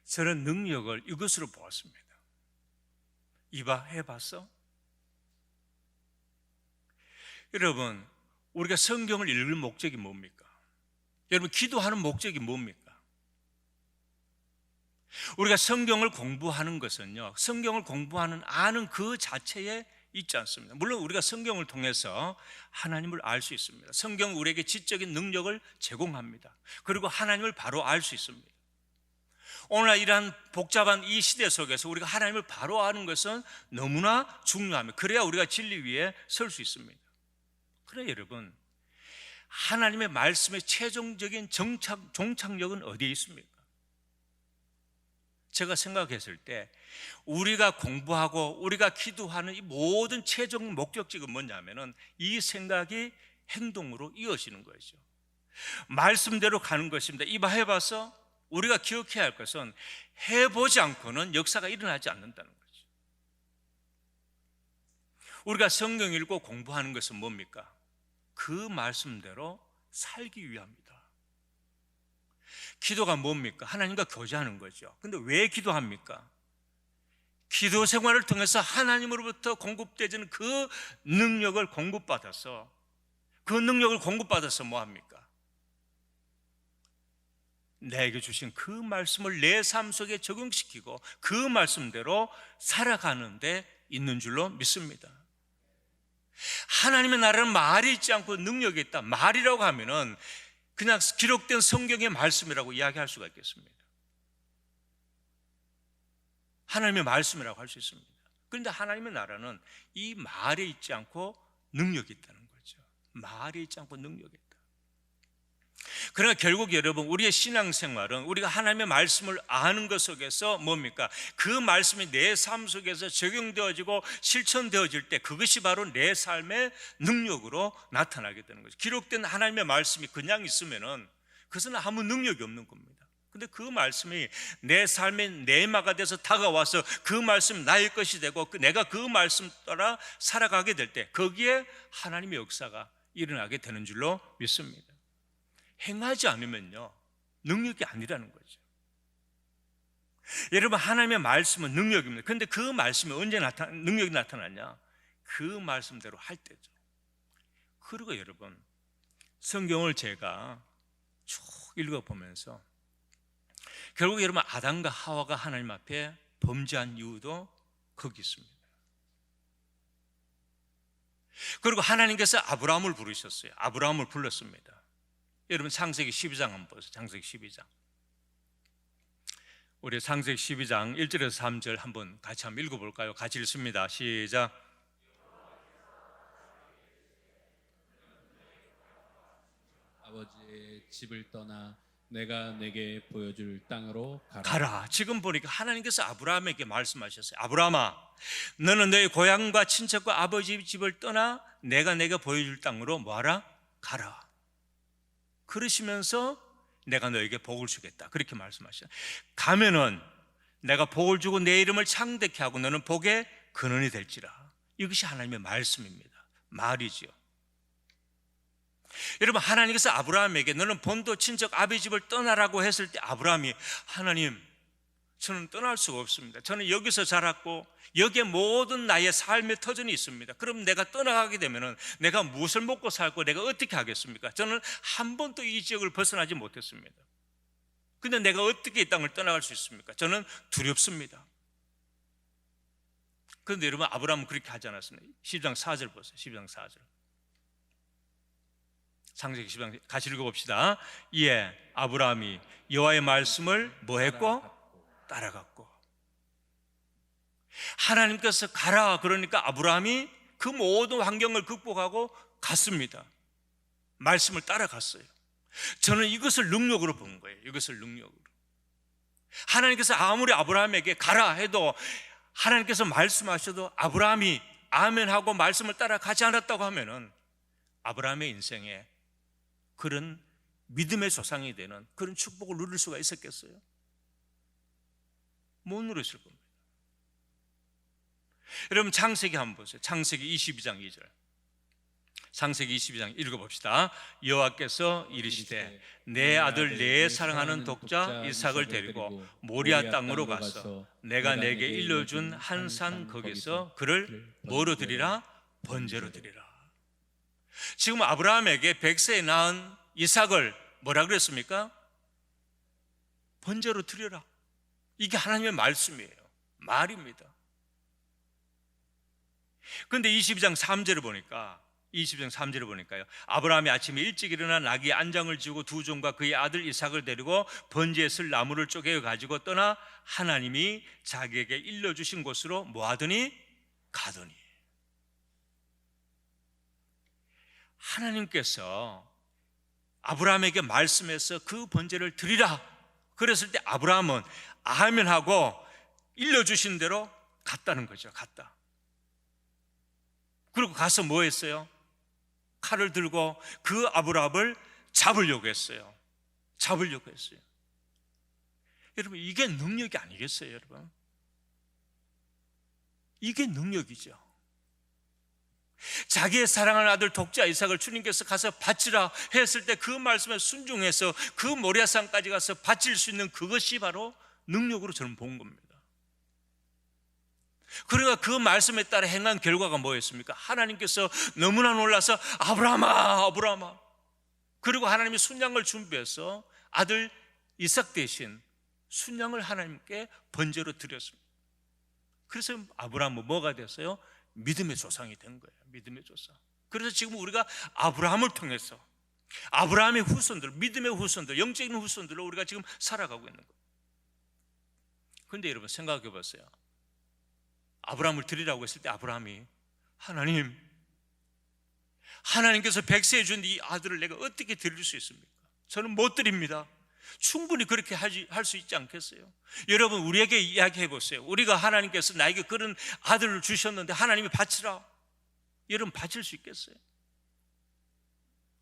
저는 능력을 이것으로 보았습니다. 이봐 해봤어? 여러분 우리가 성경을 읽을 목적이 뭡니까? 여러분 기도하는 목적이 뭡니까? 우리가 성경을 공부하는 것은요, 성경을 공부하는 아는 그 자체에 있지 않습니다. 물론 우리가 성경을 통해서 하나님을 알 수 있습니다. 성경은 우리에게 지적인 능력을 제공합니다. 그리고 하나님을 바로 알 수 있습니다. 오늘날 이러한 복잡한 이 시대 속에서 우리가 하나님을 바로 아는 것은 너무나 중요합니다. 그래야 우리가 진리 위에 설 수 있습니다. 그래 여러분, 하나님의 말씀의 최종적인 종착역은 어디에 있습니까? 제가 생각했을 때 우리가 공부하고 우리가 기도하는 이 모든 최종 목적지가 뭐냐면은 이 생각이 행동으로 이어지는 거죠. 말씀대로 가는 것입니다. 이봐 해봐서 우리가 기억해야 할 것은 해보지 않고는 역사가 일어나지 않는다는 거죠. 우리가 성경 읽고 공부하는 것은 뭡니까? 그 말씀대로 살기 위함입니다. 기도가 뭡니까? 하나님과 교제하는 거죠. 근데 왜 기도합니까? 기도 생활을 통해서 하나님으로부터 공급되는 그 능력을 공급받아서 뭐 합니까? 내게 주신 그 말씀을 내 삶 속에 적용시키고 그 말씀대로 살아가는 데 있는 줄로 믿습니다. 하나님의 나라는 말이 있지 않고 능력이 있다. 말이라고 하면은 그냥 기록된 성경의 말씀이라고 이야기할 수가 있겠습니다. 하나님의 말씀이라고 할 수 있습니다. 그런데 하나님의 나라는 이 말에 있지 않고 능력이 있다는 거죠. 말에 있지 않고 능력이 있다. 그러나 결국 여러분, 우리의 신앙생활은 우리가 하나님의 말씀을 아는 것 속에서 뭡니까? 그 말씀이 내 삶 속에서 적용되어지고 실천되어질 때 그것이 바로 내 삶의 능력으로 나타나게 되는 거죠. 기록된 하나님의 말씀이 그냥 있으면은 그것은 아무 능력이 없는 겁니다. 근데 그 말씀이 내 삶의 내마가 돼서 다가와서 그 말씀 나의 것이 되고 내가 그 말씀 따라 살아가게 될 때 거기에 하나님의 역사가 일어나게 되는 줄로 믿습니다. 행하지 않으면요, 능력이 아니라는 거죠. 여러분, 하나님의 말씀은 능력입니다. 그런데 그 말씀이 언제 능력이 나타나냐? 그 말씀대로 할 때죠. 그리고 여러분, 성경을 제가 쭉 읽어보면서 결국 여러분, 아담과 하와가 하나님 앞에 범죄한 이유도 거기 있습니다. 그리고 하나님께서 아브라함을 부르셨어요. 아브라함을 불렀습니다. 여러분, 창세기 12장 한번 보세요. 창세기 12장. 우리 창세기 12장 1절에서 3절 한번 같이 한번 읽어볼까요? 같이 읽습니다. 시작. 아버지의 집을 떠나 내가 내게 보여줄 땅으로 가라. 지금 보니까 하나님께서 아브라함에게 말씀하셨어요. 아브라함아, 너는 너의 고향과 친척과 아버지 집을 떠나 내가 내게 보여줄 땅으로 뭐하라? 가라. 그러시면서 내가 너에게 복을 주겠다, 그렇게 말씀하셨어요. 가면은 내가 복을 주고 내 이름을 창대케 하고 너는 복의 근원이 될지라. 이것이 하나님의 말씀입니다. 말이지요. 여러분, 하나님께서 아브라함에게 너는 본토 친척 아버지 집을 떠나라고 했을 때 아브라함이 하나님, 저는 떠날 수가 없습니다. 저는 여기서 자랐고 여기에 모든 나의 삶의 터전이 있습니다. 그럼 내가 떠나가게 되면 내가 무엇을 먹고 살고 내가 어떻게 하겠습니까? 저는 한 번도 이 지역을 벗어나지 못했습니다. 근데 내가 어떻게 이 땅을 떠나갈 수 있습니까? 저는 두렵습니다. 그런데 여러분, 아브라함은 그렇게 하지 않았습니다. 12장 4절 보세요. 12장 4절. 창세기 12장 같이 읽어봅시다. 이에 아브라함이 여호와의 말씀을 뭐 했고? 따라갔고. 하나님께서 가라 그러니까 아브라함이 그 모든 환경을 극복하고 갔습니다. 말씀을 따라갔어요. 저는 이것을 능력으로 본 거예요. 이것을 능력으로. 하나님께서 아무리 아브라함에게 가라 해도, 하나님께서 말씀하셔도 아브라함이 아멘하고 말씀을 따라가지 않았다고 하면은 아브라함의 인생에 그런 믿음의 조상이 되는 그런 축복을 누릴 수가 있었겠어요? 못 누렸을 겁니다. 여러분, 창세기 한번 보세요. 창세기 22장 2절. 창세기 22장 읽어봅시다. 여호와께서 이르시되 내 아들 내 사랑하는 독자 이삭을 데리고 모리아 땅으로 가서 내가 내게 일러준 한 산 거기서 그를 뭐로 드리라? 번제로 드리라. 지금 아브라함에게 100세에 낳은 이삭을 뭐라 그랬습니까? 번제로 드려라. 이게 하나님의 말씀이에요. 말입니다. 그런데 22장 3절을 보니까, 22장 3절을 보니까요, 아브라함이 아침에 일찍 일어나 나귀의 안장을 지고 두 종과 그의 아들 이삭을 데리고 번제에 쓸 나무를 쪼개 가지고 떠나 하나님이 자기에게 일러주신 곳으로 뭐 하더니? 가더니. 하나님께서 아브라함에게 말씀해서 그 번제를 드리라 그랬을 때 아브라함은 아멘하고 일러주신 대로 갔다는 거죠. 갔다. 그리고 가서 뭐 했어요? 칼을 들고 그 아브라함을 잡으려고 했어요. 잡으려고 했어요. 여러분, 이게 능력이 아니겠어요, 여러분? 이게 능력이죠. 자기의 사랑하는 아들 독자 이삭을 주님께서 가서 바치라 했을 때 그 말씀에 순종해서 그 모리아산까지 가서 바칠 수 있는 그것이 바로 능력으로 저는 본 겁니다. 그러니까 그 말씀에 따라 행한 결과가 뭐였습니까? 하나님께서 너무나 놀라서 아브라함아, 아브라함아. 그리고 하나님이 순양을 준비해서 아들 이삭 대신 순양을 하나님께 번제로 드렸습니다. 그래서 아브라함은 뭐가 됐어요? 믿음의 조상이 된 거예요. 믿음의 조상. 그래서 지금 우리가 아브라함을 통해서 아브라함의 후손들, 믿음의 후손들, 영적인 후손들로 우리가 지금 살아가고 있는 거예요. 그런데 여러분, 생각해 보세요. 아브라함을 드리라고 했을 때 아브라함이 하나님께서 100세에 준 이 아들을 내가 어떻게 드릴 수 있습니까? 저는 못 드립니다. 충분히 그렇게 할 수 있지 않겠어요? 여러분, 우리에게 이야기해 보세요. 우리가 하나님께서 나에게 그런 아들을 주셨는데 하나님이 바치라. 여러분, 바칠 수 있겠어요?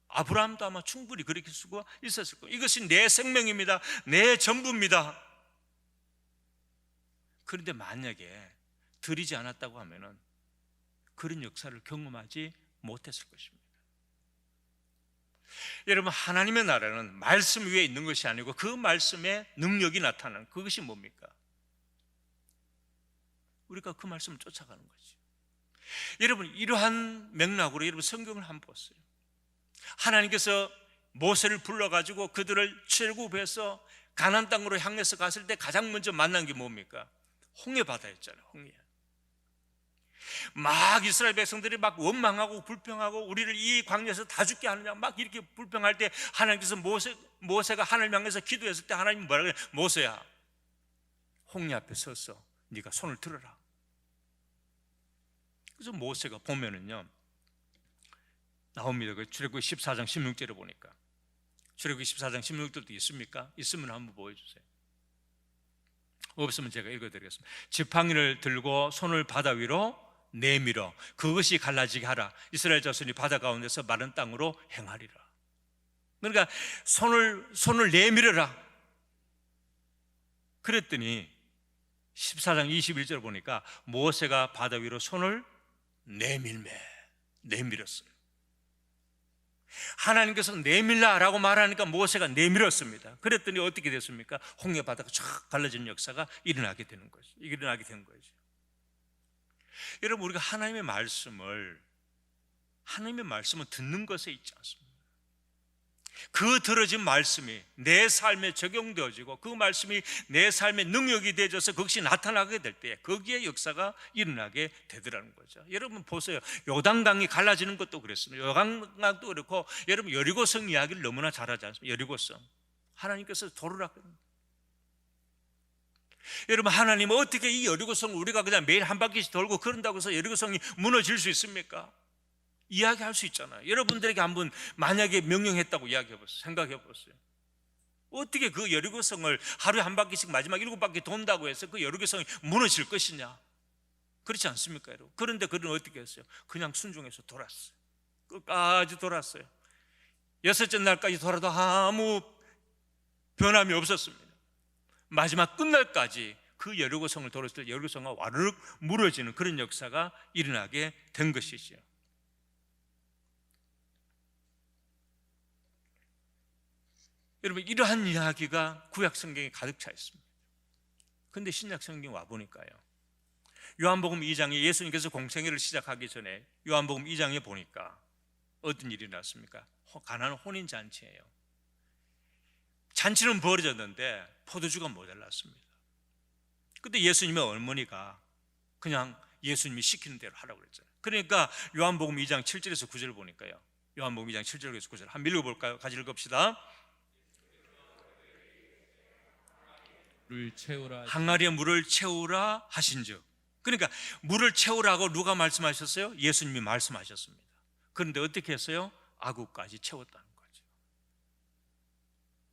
아브라함도 아마 충분히 그렇게 수고 있었을 거예요. 이것이 내 생명입니다. 내 전부입니다. 그런데 만약에 드리지 않았다고 하면은 그런 역사를 경험하지 못했을 것입니다. 여러분, 하나님의 나라는 말씀 위에 있는 것이 아니고 그 말씀의 능력이 나타나는 그것이 뭡니까? 우리가 그 말씀을 쫓아가는 거죠. 여러분, 이러한 맥락으로 여러분 성경을 한번 보세요. 하나님께서 모세를 불러가지고 그들을 출애굽해서 가나안 땅으로 향해서 갔을 때 가장 먼저 만난 게 뭡니까? 홍해 바다였잖아요. 홍해. 막 이스라엘 백성들이 막 원망하고 불평하고 우리를 이 광야에서 다 죽게 하느냐 막 이렇게 불평할 때 하나님께서 모세가 하나님 향해서 기도했을 때 하나님이 뭐라 그래요? 모세야, 홍해 앞에 서서 네가 손을 들어라. 그래서 모세가 보면은요 나옵니다. 그 출애굽기 14장 16절에 보니까, 출애굽기 14장 16절도 있습니까? 있으면 한번 보여주세요. 없으면 제가 읽어드리겠습니다. 지팡이를 들고 손을 바다 위로 내밀어 그것이 갈라지게 하라. 이스라엘 자손이 바다 가운데서 마른 땅으로 행하리라. 그러니까 손을 내밀어라. 그랬더니 14장 21절 보니까 모세가 바다 위로 손을 내밀었어요. 하나님께서 내밀라라고 말하니까 모세가 내밀었습니다. 그랬더니 어떻게 됐습니까? 홍해 바다가 쫙 갈라지는 역사가 일어나게 된 거죠. 여러분, 우리가 하나님의 말씀은 듣는 것에 있지 않습니다. 그 들어진 말씀이 내 삶에 적용되어지고 그 말씀이 내 삶의 능력이 되어져서 그것이 나타나게 될 때 거기에 역사가 일어나게 되더라는 거죠. 여러분 보세요. 요단강이 갈라지는 것도 그랬습니다. 요단강도 그렇고, 여러분 여리고성 이야기를 너무나 잘 하지 않습니까? 여리고성, 하나님께서 도르라. 여러분, 하나님은 어떻게 이 여리고성을 우리가 그냥 매일 한 바퀴씩 돌고 그런다고 해서 여리고성이 무너질 수 있습니까? 이야기할 수 있잖아요. 여러분들에게 한번 만약에 명령했다고 이야기해보세요. 생각해보세요. 어떻게 그 여리고성을 하루에 한 바퀴씩 마지막 7바퀴 돈다고 해서 그 여리고성이 무너질 것이냐? 그렇지 않습니까, 여러분? 그런데 그는 어떻게 했어요? 그냥 순종해서 돌았어요. 끝까지 돌았어요. 6째 날까지 돌아도 아무 변함이 없었습니다. 마지막 끝날까지 그 여리고성을 돌았을 때 여리고성과 와르륵 무너지는 그런 역사가 일어나게 된 것이죠. 여러분, 이러한 이야기가 구약 성경에 가득 차 있습니다. 그런데 신약 성경 와보니까요, 요한복음 2장에 예수님께서 공생애를 시작하기 전에 요한복음 2장에 보니까 어떤 일이 났습니까? 가나안 혼인잔치예요. 잔치는 벌어졌는데 포도주가 모자랐습니다. 그때 예수님의 어머니가 그냥 예수님이 시키는 대로 하라고 그랬잖아요. 그러니까 요한복음 2장 7절에서 9절 보니까요, 요한복음 2장 7절에서 9절 한번 읽어볼까요? 같이 읽읍시다. 항아리에 물을 채우라 하신즉, 그러니까 물을 채우라고 누가 말씀하셨어요? 예수님이 말씀하셨습니다. 그런데 어떻게 했어요? 아구까지 채웠다는 거죠.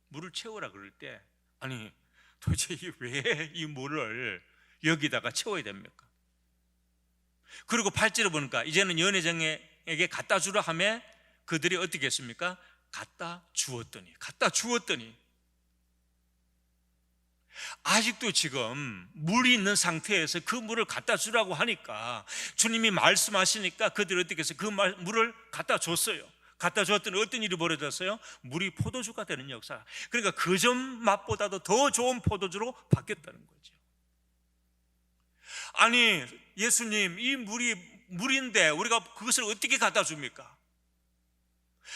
물을 채우라 그럴 때, 아니 도대체 왜 이 물을 여기다가 채워야 됩니까? 그리고 8절에 보니까 이제는 연회장에게 갖다 주라 하며 그들이 어떻게 했습니까? 갖다 주었더니 아직도 지금 물이 있는 상태에서 그 물을 갖다 주라고 하니까, 주님이 말씀하시니까 그들이 어떻게 해서 그 물을 갖다 줬어요. 갖다 줬더니 어떤 일이 벌어졌어요? 물이 포도주가 되는 역사. 그러니까 그 전 맛보다도 더 좋은 포도주로 바뀌었다는 거죠. 아니 예수님, 이 물인데 우리가 그것을 어떻게 갖다 줍니까?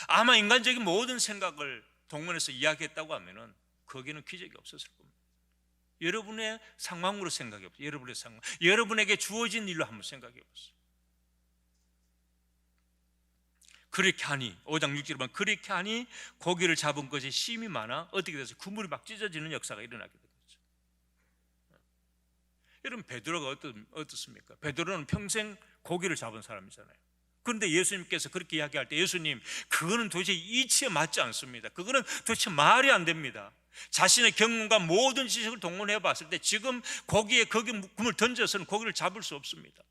아마 인간적인 모든 생각을 동원해서 이야기했다고 하면은 거기는 기적이 없었을 겁니다. 여러분의 상황으로 생각해 보세요. 여러분의 상황, 여러분에게 주어진 일로 한번 생각해 보세요. 그렇게 하니, 5장 6절에 보면 그렇게 하니 고기를 잡은 것이 심이 많아 어떻게 돼서 그물이 막 찢어지는 역사가 일어나게 된 거죠. 여러분, 베드로가 어떻습니까? 베드로는 평생 고기를 잡은 사람이잖아요. 그런데 예수님께서 그렇게 이야기할 때 예수님, 그거는 도대체 이치에 맞지 않습니다. 그거는 도대체 말이 안 됩니다. 자신의 경험과 모든 지식을 동원해 봤을 때 지금 거기에 금을 던져서는 고기를 잡을 수 없습니다.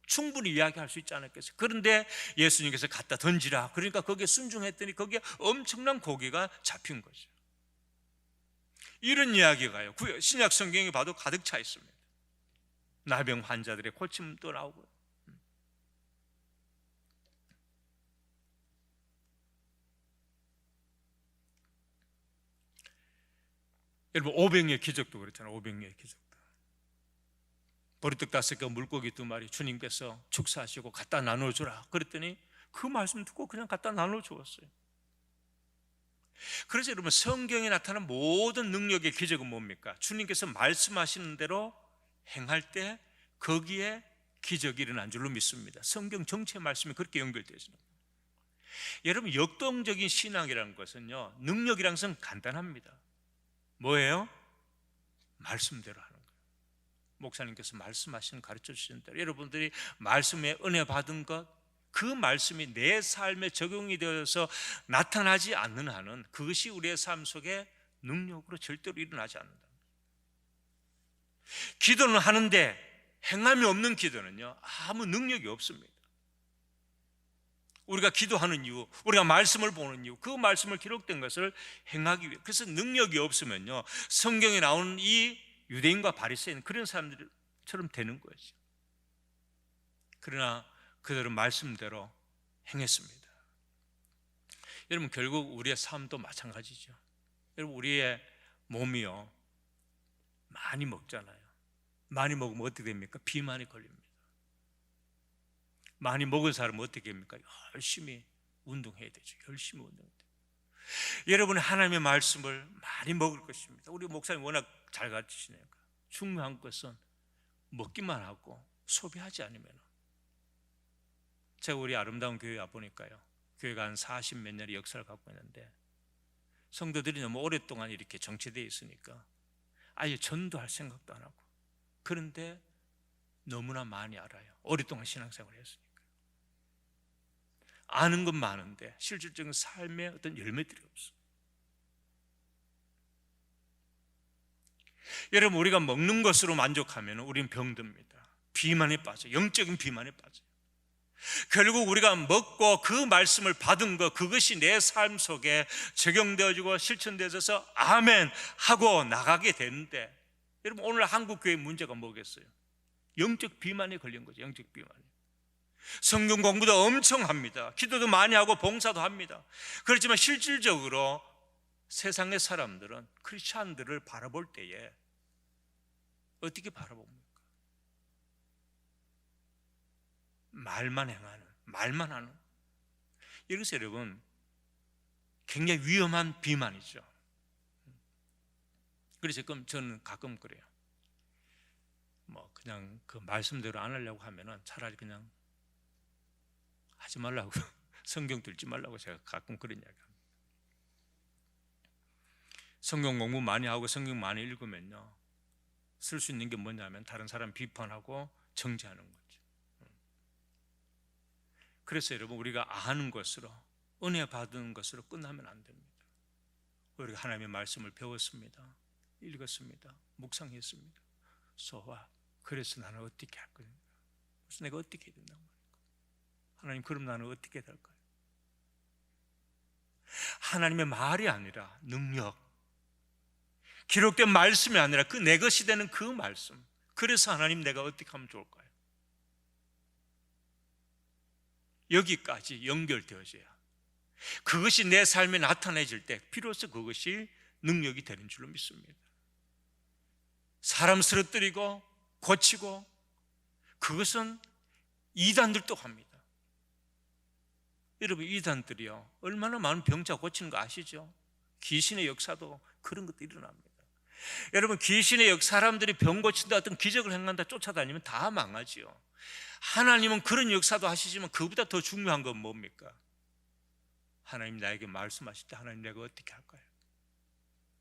충분히 이야기할 수 있지 않았겠어요. 그런데 예수님께서 갖다 던지라, 그러니까 거기에 순종했더니 거기에 엄청난 고기가 잡힌 거죠. 이런 이야기가요, 신약 성경에 봐도 가득 차 있습니다. 나병 환자들의 고침도 나오고. 여러분, 오병이의 기적도 그렇잖아요. 오병이의 기적도. 보리떡 5개, 물고기 2마리 주님께서 축사하시고 갖다 나눠주라 그랬더니 그 말씀 듣고 그냥 갖다 나눠주었어요. 그래서 여러분, 성경에 나타난 모든 능력의 기적은 뭡니까? 주님께서 말씀하시는 대로 행할 때 거기에 기적이 일어난 줄로 믿습니다. 성경 전체 말씀이 그렇게 연결되어 있습니다. 여러분, 역동적인 신앙이라는 것은요, 능력이라는 것은 간단합니다. 뭐예요? 말씀대로 하는 거예요. 목사님께서 말씀하시는, 가르쳐 주시는 대로 여러분들이 말씀에 은혜 받은 것, 그 말씀이 내 삶에 적용이 되어서 나타나지 않는 한은 그것이 우리의 삶 속에 능력으로 절대로 일어나지 않는다. 기도는 하는데 행함이 없는 기도는요, 아무 능력이 없습니다. 우리가 기도하는 이유, 우리가 말씀을 보는 이유, 그 말씀을 기록된 것을 행하기 위해. 그래서 능력이 없으면요, 성경에 나오는 이 유대인과 바리새인 그런 사람들처럼 되는 거죠. 그러나 그들은 말씀대로 행했습니다. 여러분, 결국 우리의 삶도 마찬가지죠. 여러분, 우리의 몸이요, 많이 먹잖아요. 많이 먹으면 어떻게 됩니까? 비만이 걸립니다. 많이 먹은 사람은 어떻게 됩니까? 열심히 운동해야 되죠. 열심히 운동해야 돼요. 여러분은 하나님의 말씀을 많이 먹을 것입니다. 우리 목사님 워낙 잘 가르치시니까. 중요한 것은 먹기만 하고 소비하지 않으면. 제가 우리 아름다운 교회 와보니까요, 교회가 한 40 몇 년의 역사를 갖고 있는데 성도들이 너무 오랫동안 이렇게 정체되어 있으니까 아예 전도할 생각도 안 하고, 그런데 너무나 많이 알아요. 오랫동안 신앙생활을 했으니까. 아는 건 많은데 실질적인 삶의 어떤 열매들이 없어요. 여러분, 우리가 먹는 것으로 만족하면 우리는 병듭니다. 비만에 빠져요. 영적인 비만에 빠져요. 결국 우리가 먹고 그 말씀을 받은 것, 그것이 내 삶 속에 적용되어지고 실천되어져서 아멘 하고 나가게 되는데, 여러분, 오늘 한국 교회 문제가 뭐겠어요? 영적 비만에 걸린 거죠. 영적 비만이. 성경 공부도 엄청 합니다. 기도도 많이 하고 봉사도 합니다. 그렇지만 실질적으로 세상의 사람들은 크리스찬들을 바라볼 때에 어떻게 바라봅니까? 말만 행하는, 말만 하는. 이것이 여러분 굉장히 위험한 비만이죠. 그래서 저는 가끔 그래요. 뭐 그냥 그 말씀대로 안 하려고 하면은 차라리 그냥 하지 말라고 성경 들지 말라고 제가 가끔 그런 이야기 합니다. 성경 공부 많이 하고 성경 많이 읽으면요, 쓸 수 있는 게 뭐냐면 다른 사람 비판하고 정죄하는 거죠. 그래서 여러분, 우리가 아는 것으로, 은혜 받은 것으로 끝나면 안 됩니다. 우리가 하나님의 말씀을 배웠습니다. 읽었습니다. 묵상했습니다. 소화. 그래서 나는 어떻게 할 거냐? 그래서 내가 어떻게 해야 된단 말이야? 하나님, 그럼 나는 어떻게 될까요? 하나님의 말이 아니라 능력, 기록된 말씀이 아니라 그 내 것이 되는 그 말씀. 그래서 하나님, 내가 어떻게 하면 좋을까요? 여기까지 연결되어져야 그것이 내 삶에 나타내질 때 비로소 그것이 능력이 되는 줄로 믿습니다. 사람 쓰러뜨리고 고치고, 그것은 이단들도 합니다. 여러분, 이단들이요, 얼마나 많은 병자 고치는 거 아시죠? 귀신의 역사도 그런 것도 일어납니다. 여러분, 귀신의 사람들이 병 고친다, 어떤 기적을 행한다 쫓아다니면 다 망하지요. 하나님은 그런 역사도 하시지만 그보다 더 중요한 건 뭡니까? 하나님 나에게 말씀하실 때 하나님, 내가 어떻게 할까요?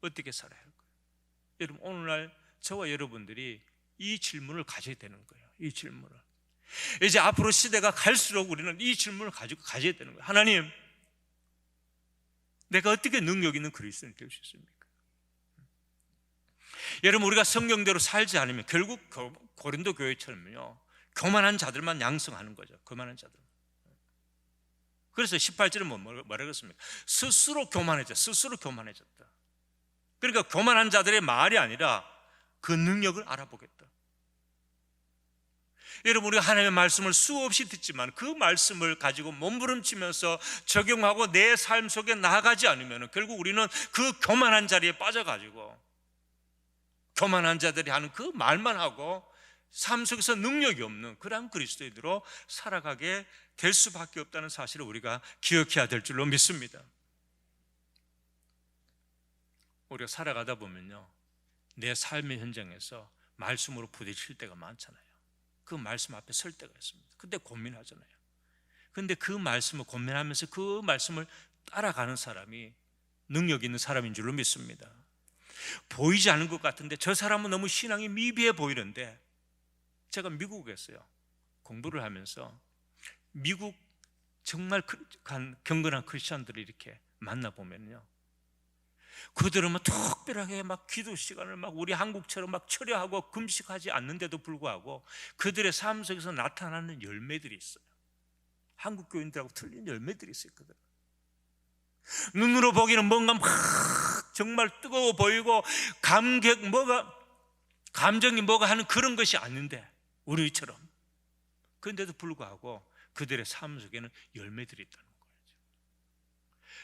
어떻게 살아야 할까요? 여러분, 오늘날 저와 여러분들이 이 질문을 가져야 되는 거예요. 이 질문을. 이제 앞으로 시대가 갈수록 우리는 이 질문을 가지고 가져야 되는 거예요. 하나님, 내가 어떻게 능력 있는 그리스도인이 될 수 있습니까? 여러분, 우리가 성경대로 살지 않으면 결국 고린도 교회처럼요, 교만한 자들만 양성하는 거죠. 교만한 자들. 그래서 18절은 뭐라 그랬습니까? 스스로 교만해졌다. 스스로 교만해졌다. 그러니까 교만한 자들의 말이 아니라 그 능력을 알아보겠다. 여러분, 우리가 하나님의 말씀을 수없이 듣지만 그 말씀을 가지고 몸부림치면서 적용하고 내 삶 속에 나아가지 않으면 결국 우리는 그 교만한 자리에 빠져가지고 교만한 자들이 하는 그 말만 하고 삶 속에서 능력이 없는 그러한 그리스도인으로 살아가게 될 수밖에 없다는 사실을 우리가 기억해야 될 줄로 믿습니다. 우리가 살아가다 보면요, 내 삶의 현장에서 말씀으로 부딪힐 때가 많잖아요. 그 말씀 앞에 설 때가 있습니다. 그때 고민하잖아요. 그런데 그 말씀을 고민하면서 그 말씀을 따라가는 사람이 능력 있는 사람인 줄로 믿습니다. 보이지 않는 것 같은데 저 사람은 너무 신앙이 미비해 보이는데, 제가 미국에서요 공부를 하면서 미국 정말 경건한 크리스천들을 이렇게 만나보면요, 그들은 막 특별하게 막 기도 시간을 막 우리 한국처럼 막 철야하고 금식하지 않는데도 불구하고 그들의 삶 속에서 나타나는 열매들이 있어요. 한국 교인들하고 틀린 열매들이 있어요. 그들 눈으로 보기는 뭔가 막 정말 뜨거워 보이고 감정이 뭐가 하는 그런 것이 아닌데, 우리처럼. 그런데도 불구하고 그들의 삶 속에는 열매들이 있다는 거예요.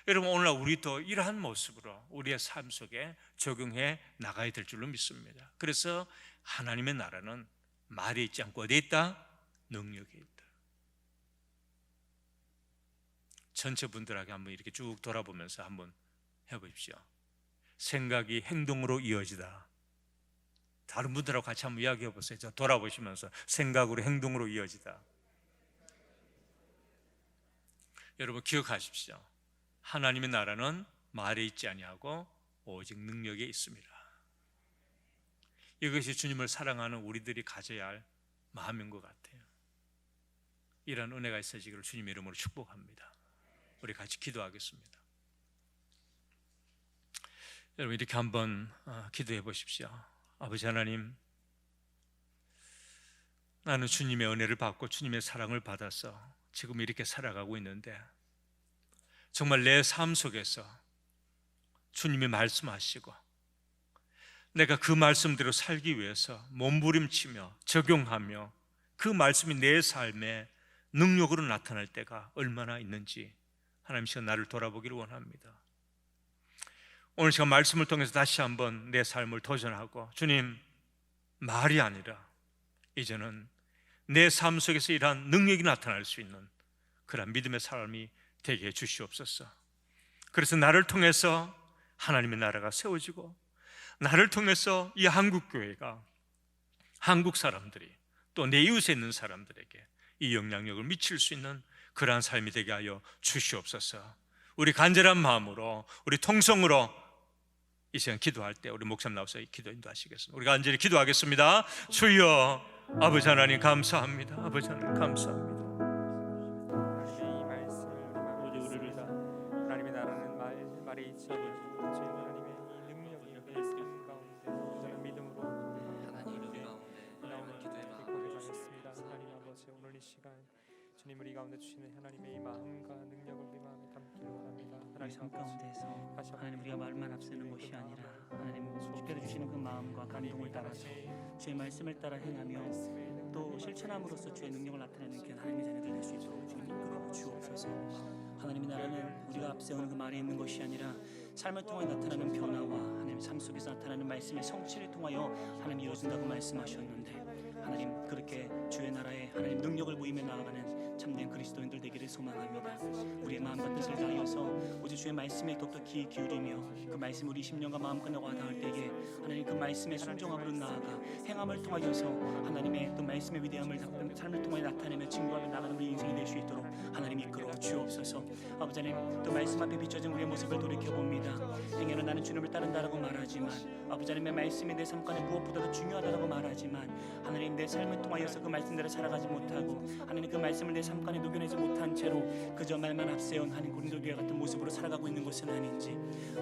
여러분, 오늘날 우리도 이러한 모습으로 우리의 삶 속에 적용해 나가야 될 줄로 믿습니다. 그래서 하나님의 나라는 말이 있지 않고 어디에 있다? 능력이 있다. 전체 분들에게 한번 이렇게 쭉 돌아보면서 한번 해보십시오. 생각이 행동으로 이어지다. 다른 분들하고 같이 한번 이야기해 보세요. 저 돌아보시면서 생각으로 행동으로 이어지다. 여러분, 기억하십시오. 하나님의 나라는 말에 있지 아니하고 오직 능력에 있습니다. 이것이 주님을 사랑하는 우리들이 가져야 할 마음인 것 같아요. 이런 은혜가 있어지기를 주님의 이름으로 축복합니다. 우리 같이 기도하겠습니다. 여러분, 이렇게 한번 기도해 보십시오. 아버지 하나님, 나는 주님의 은혜를 받고 주님의 사랑을 받아서 지금 이렇게 살아가고 있는데, 정말 내 삶 속에서 주님이 말씀하시고 내가 그 말씀대로 살기 위해서 몸부림치며 적용하며 그 말씀이 내 삶에 능력으로 나타날 때가 얼마나 있는지 하나님 시간 나를 돌아보기를 원합니다. 오늘 제가 말씀을 통해서 다시 한번 내 삶을 도전하고, 주님, 말이 아니라 이제는 내 삶 속에서 이러한 능력이 나타날 수 있는 그런 믿음의 사람이 되게 해 주시옵소서. 그래서 나를 통해서 하나님의 나라가 세워지고, 나를 통해서 이 한국교회가, 한국 사람들이 또 내 이웃에 있는 사람들에게 이 영향력을 미칠 수 있는 그러한 삶이 되게 하여 주시옵소서. 우리 간절한 마음으로, 우리 통성으로 이 시간 기도할 때 우리 목사님 나와서 기도 인도하시겠습니다. 우리가 간절히 기도하겠습니다. 주여, 아버지 하나님 감사합니다. 아버지 하나님 감사합니다. 이 말씀을 우리가 하나님의 나라는 말에 있지 않고 저희 하나님의 이 능력이 있는 가운데 저는 믿음으로 하나님께 나오는 기도에 하겠습니다. 하나님 아버지, 오늘 이 시간 주님 우리 가운데 주시는 하나님의 이 마음과 능력을 우리 마음에 담기를 원합니다. 우리 삶 가운데서 하나님, 우리가 말만 앞세는 것이 아니라 하나님 주께서 주시는 그 마음과 감동을 따라서 주의 말씀을 따라 행하며 또 실천함으로써 주의 능력을 나타내는 게 하나님의 자녀들 될 수 있도록 주님 이끌어 주옵소서. 하나님의 나라는 우리가 앞세우는 그 말에 있는 것이 아니라 삶을 통해 나타나는 변화와 하나님 삶 속에서 나타나는 말씀의 성취를 통하여 하나님 이루어진다고 말씀하셨는데, 하나님 그렇게 주의 나라에 하나님 능력을 보이며 나아가는 참된 그리스도인들 되기를 소망합니다. 우리의 마음과 뜻을 다하여 주옵소서. 오직 주의 말씀에 더욱더 귀 기울이며 그 말씀 우리 심령과 마음과 나와 닿을 때에 하나님 그 말씀에 순종함으로 나아가 행함을 통하여서 하나님의 또 말씀의 위대함을 삶을 통해 나타내며 증거하며 나가는 우리 인생이 될 수 있도록 하나님 이끌어 주옵소서. 아버지 하나님 또 말씀 앞에 비춰진 우리의 모습을 돌이켜봅니다. 행여는 나는 주님을 따른다라고 말하지만 아버지 하나님의 말씀이 내 삶 가운데 무엇보다도 중요하다라고 말하지만 하나님 내 삶을 통하여서 그 말씀대로 살아가지 못하고 하나님 그 말씀을 내 삶 가운데 녹여내지 못한 채로 그저 말만 앞세운 하나님 고린도교회 같은 모습으로 살아가고 있는 것은 아닌지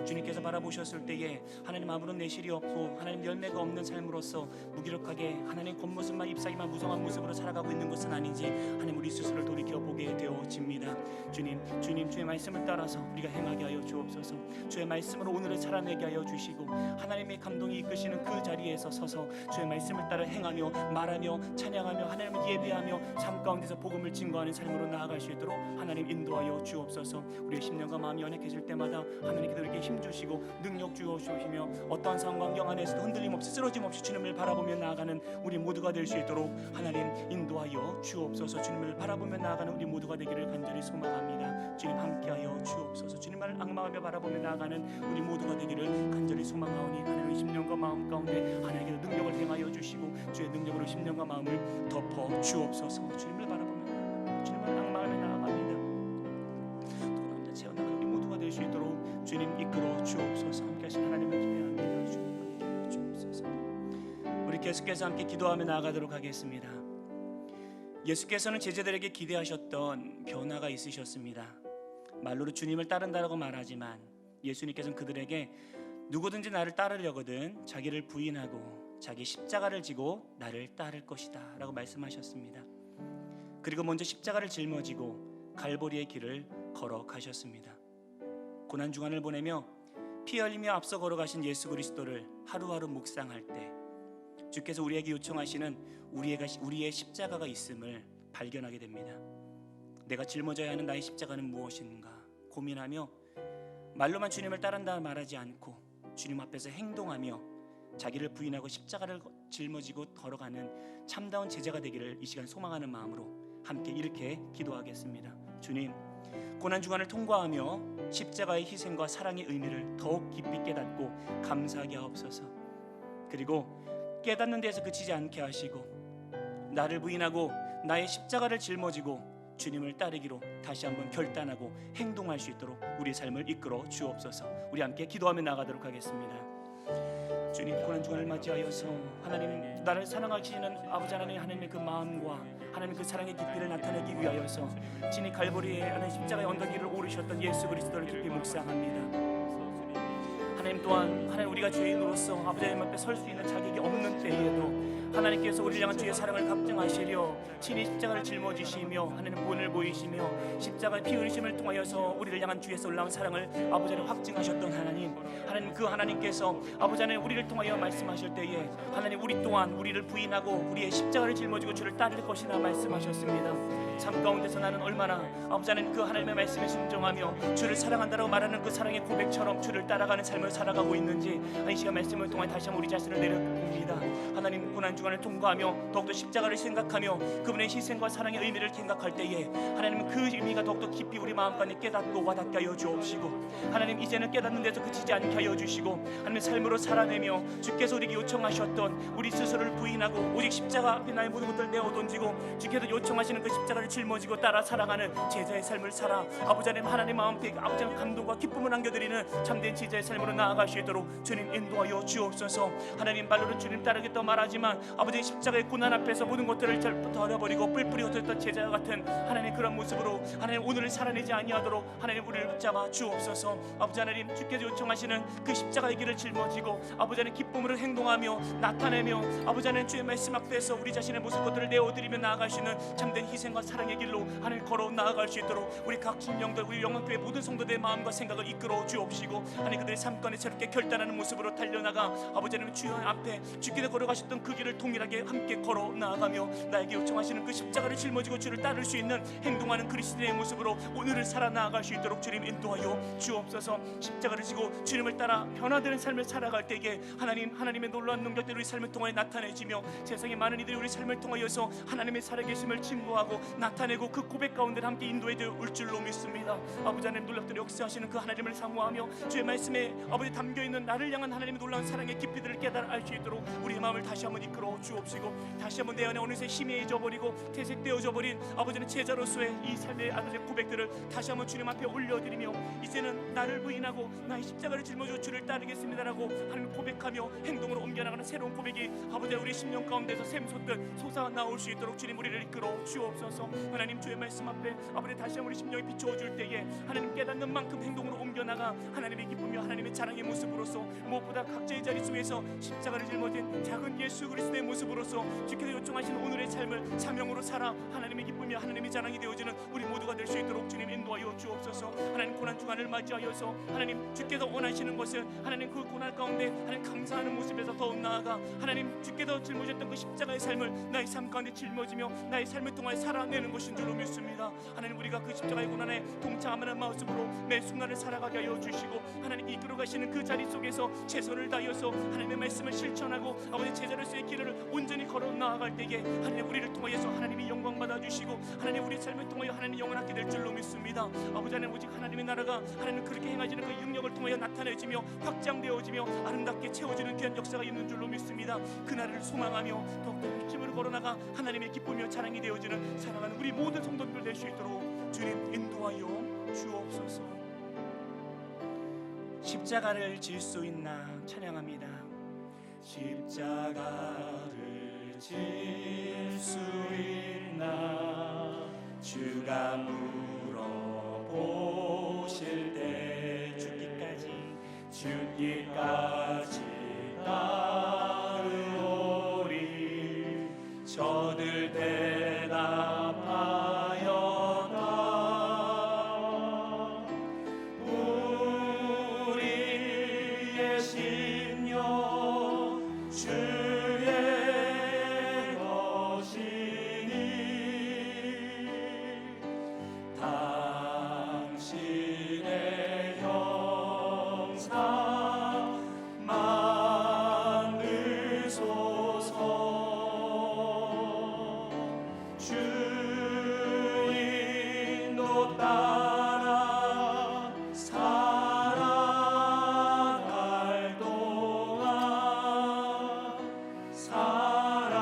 주님께서 바라보셨을 때에 하나님 아무런 내실이 없고 하나님 열매가 없는 삶으로서 무기력하게 하나님 겉모습만 잎사귀만 무성한 모습으로 살아가고 있는 것은 아닌지 하나님 우리 스스로를 돌이켜보게 되어집니다. 주님 주의 말씀을 따라서 우리가 행하게 하여 주옵소서. 주의 말씀으로 오늘을 살아내게 하여 주시고 하나님의 감동이 이끄시는 그 자리에서 서서 주의 말씀을 따라 행하며 말하며 찬양하며 하나님을 예배하며 삶 가운데서 복음을 증거하는 삶으로 나아갈 수 있도록 하나님 인도하여 주옵소서. 우리의 심령과 마음이 연약해질 때마다 하나님께서 우리에게 힘주시고 능력 주시며 어떠한 상황 환경 안에서도 흔들림 없이 쓰러짐 없이 주님을 바라보며 나아가는 우리 모두가 될 수 있도록 하나님 인도하여 주옵소서. 주님을 바라보며 나아가는 우리 모두가 되기를 간절히 소망합니다. 주님 함께하여 주옵소서. 주님을 악마하며 바라보며 나아가는 우리 모두가 되기를 간절히 소망하오니 하나님의 심령과 마음 가운데 하나님께서 능력을 행하여 주시고 주의 능력으로 심령과 마음을 덮어 주옵소서. 주님을 바라보며 나아갑니다. 주님을 악마하며 나아갑니다. 또 채워나가는 우리 모두가 될 수 있도록 주님 이끌어 주옵소서. 함께하신 하나님을 기대합니다. 주님 함께하여 주옵소서. 우리 계속해서 함께 기도하며 나아가도록 하겠습니다. 예수께서는 제자들에게 기대하셨던 변화가 있으셨습니다. 말로는 주님을 따른다라고 말하지만 예수님께서는 그들에게 누구든지 나를 따르려거든 자기를 부인하고 자기 십자가를 지고 나를 따를 것이다 라고 말씀하셨습니다. 그리고 먼저 십자가를 짊어지고 갈보리의 길을 걸어가셨습니다. 고난주간을 보내며 피 흘리며 앞서 걸어가신 예수 그리스도를 하루하루 묵상할 때 주께서 우리에게 요청하시는 우리의 십자가가 있음을 발견하게 됩니다. 내가 짊어져야 하는 나의 십자가는 무엇인가 고민하며 말로만 주님을 따른다 말하지 않고 주님 앞에서 행동하며 자기를 부인하고 십자가를 짊어지고 걸어가는 참다운 제자가 되기를 이 시간 소망하는 마음으로 함께 이렇게 기도하겠습니다. 주님, 고난주간을 통과하며 십자가의 희생과 사랑의 의미를 더욱 깊이 깨닫고 감사하게 하옵소서. 그리고 깨닫는 데에서 그치지 않게 하시고 나를 부인하고 나의 십자가를 짊어지고 주님을 따르기로 다시 한번 결단하고 행동할 수 있도록 우리 삶을 이끌어 주옵소서. 우리 함께 기도하며 나가도록 하겠습니다. 주님, 고난주간을 맞이하여서 하나님 나를 사랑하시는 아버지 하나님의 그 마음과 하나님 그 사랑의 깊이를 나타내기 위하여서 진이 갈보리에 하나님 십자가의 언덕 위를 오르셨던 예수 그리스도를 깊이 묵상합니다. 하나님 또한 하나님 우리가 죄인으로서 아버지 하나님 앞에 설 수 있는 자격이 없는 때에도 하나님께서 우리를 향한 주의 사랑을 각증하시려 친히 십자가를 짊어지시며 하나님 본을 보이시며 십자가의 피 흘리심을 통하여서 우리를 향한 주에서 올라온 사랑을 아버지 하나님 확증하셨던 하나님 그 하나님께서 아버지 하나님 우리를 통하여 말씀하실 때에 하나님 우리 또한 우리를 부인하고 우리의 십자가를 짊어지고 주를 따를 것이라 말씀하셨습니다. 삶 가운데서 나는 얼마나 아버지 하나님 그 하나님의 말씀에 순종하며 주를 사랑한다라고 말하는 그 사랑의 고백처럼 주를 따라가는 삶을 살아가고 있는지 이 시간 말씀을 통해 다시 한번 우리 자신을 내려봅니다. 하나님 고난주간을 통과하며 더욱더 십자가를 생각하며 그분의 희생과 사랑의 의미를 생각할 때에 하나님은 그 의미가 더욱더 깊이 우리 마음간에 깨닫고 와닿게 하여 주옵시고 하나님 이제는 깨닫는 데서 그치지 않게 하여 주시고 하나님 삶으로 살아내며 주께서 우리에게 요청하셨던 우리 스스로를 부인하고 오직 십자가 앞에 나의 모든 것들을 내어 던지고 주께서 요청하시는 그 십자가를 짊어지고 따라 살아가는 제자의 삶을 살아 아버지 하나님 마음 앞에 아버지 감동과 기쁨을 안겨드리는 참된 제자의 삶으로 나아갈 수 있도록 주님 인도하여 주옵소서. 하나님 말로는 주님 따르겠다 말하지만 아버지의 십자가의 고난 앞에서 모든 것들을 버려버리고 뿔뿔이 흩어졌던 제자 같은 하나님 그런 모습으로 하나님 오늘을 살아내지 아니하도록 하나님 우리를 붙잡아 주옵소서. 아버지 하나님 주께서 요청하시는 그 십자가의 길을 짊어지고 아버지 하나님 기쁨으로 행동하며 나타내며 아버지 하나님 주의 말씀 앞에서 우리 자신의 모습 것들을 내어드리며 나아갈 수 있는 참된 희생과 사랑의 길로 하나님 걸어 나아갈 수 있도록 우리 각 진영들 우리 영광교회 모든 성도들의 마음과 생각을 이끌어 주옵시고 하나님 그들의 삶 가운데 새롭게 결단하는 모습으로 달려나가 아버지 하나님 주여 앞에 주께서 걸어가셨던 그 길을 동일하게 함께 걸어 나아가며 나에게 요청하시는 그 십자가를 짊어지고 주를 따를 수 있는 행동하는 그리스도의 모습으로 오늘을 살아나아갈 수 있도록 주님 인도하여 주옵소서. 십자가를 지고 주님을 따라 변화되는 삶을 살아갈 때에 하나님의 놀라운 능력들이 우리 삶을 통하여 나타내지며 세상의 많은 이들이 우리 삶을 통하여서 하나님의 살아계심을 증거하고 나타내고 그 고백 가운데 함께 인도해 올 줄로 믿습니다. 아버지 하나님 놀랍도록 역사하시는 그 하나님을 사모하며 주의 말씀에 아버지 담겨있는 나를 향한 하나님의 놀라운 사랑의 깊이들을 깨달아 알 수 있도록 우리의 마음을 다시 한번 이끌어 주옵시고, 다시 한번 내 안에 어느새 희미해져 버리고 퇴색되어져 버린 아버지는 제자로서의 이 삶의 아버지의 고백들을 다시 한번 주님 앞에 올려드리며, 이제는 나를 부인하고 나의 십자가를 짊어져 주를 따르겠습니다라고 하나님 고백하며 행동으로 옮겨나가는 새로운 고백이 아버지 우리 심령 가운데서 샘솟듯 솟아나올 수 있도록 주님 우리를 이끌어 주옵소서. 하나님 주의 말씀 앞에 아버지 다시 한번 우리 심령이 비추어 줄 때에 하나님 깨닫는 만큼 행동으로 옮겨나가 하나님의 기쁨이며 하나님의 자랑의 모습으로서, 무엇보다 각자의 자리 속에서 십자가를 짊어진 작은 예수 그리스도의 모습으로서 주께서 요청하시는 오늘의 삶을 사명으로 살아 하나님의 기쁨이며 하나님의 자랑이 되어지는 우리 모두가 될 수 있도록 주님 인도하여 주옵소서. 하나님 고난 주간을 맞이하여서 하나님 주께서 원하시는 것은 하나님 그 고난 가운데 하나님 감사하는 모습에서 더욱 나아가 하나님 주께서 짊어졌던 그 십자가의 삶을 나의 삶 가운데 짊어지며 나의 삶을 통하여 살아내는 것인 줄로 믿습니다. 하나님 우리가 그 십자가의 고난에 동참하는 마음으로 매 순간을 살아가게 하여 주시고, 하나님 이끌어 가시는 그 자리 속에서 최선을 다하여서 하나님의 말씀을 실천하고 아버지 제자로서의 길을 온전히 걸어 나아갈 때에 하나님 우리를 통하여서 하나님이 영광 받아 주시고 하나님 우리 삶을 통하여 하나님 영원하게 될 줄로 믿습니다. 아버지 하나님 오직 하나님의 나라가 하나님 그렇게 행하시는 그 능력을 통하여 나타내지며 확장되어지며 아름답게 채워지는 귀한 역사가 있는 줄로 믿습니다. 그날을 소망하며 더욱더 힘으로 걸어나가 하나님의 기쁨이며 자랑이 되어지는 사랑하는 우리 모든 성도들 될 수 있도록 주님 인도하여 주옵소서. 십자가를 질 수 있나 찬양합니다. 십자가를 질 수 있나 주가 물어보실 때 죽기까지 따르오리. 저들 대답하였다. 우리의 심령 주의 것이니 당신의 형상 만드소서. 주인도 따라 살아갈 동안 사랑과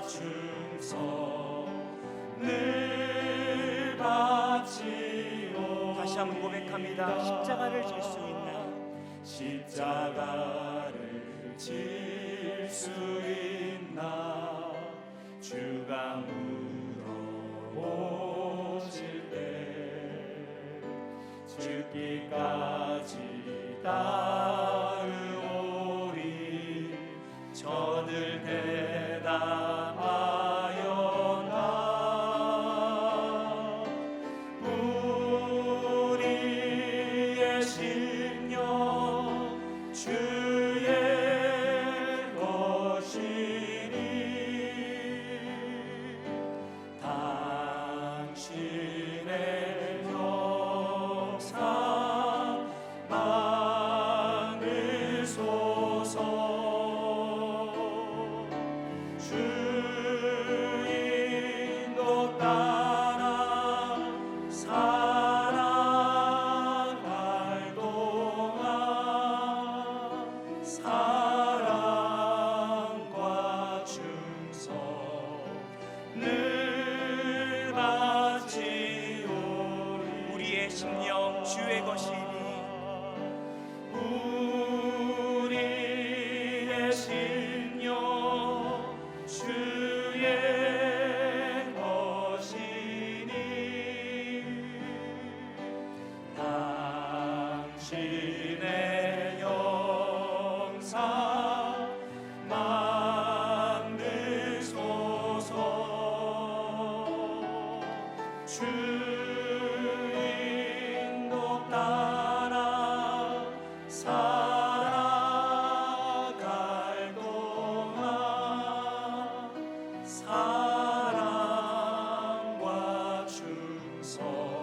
충성을 바치오. 다시 한번 고백합니다. 십자가를 질 수 있나 십자가를 질 수 있나 주가 물어보실 때 죽기까지 따르오리. 저들 대답하였다. 우리의 심령 주의 것이니 당신의 형상 만드소서. 주인도 따라 살아갈 동안 사랑과 충성을 바치오리. 우리의 심령 주의 것이니 우리의 심령 주의 것이니 당신의 형상 만드소서. 주인도 따라 살아갈 동안 사랑과 충성을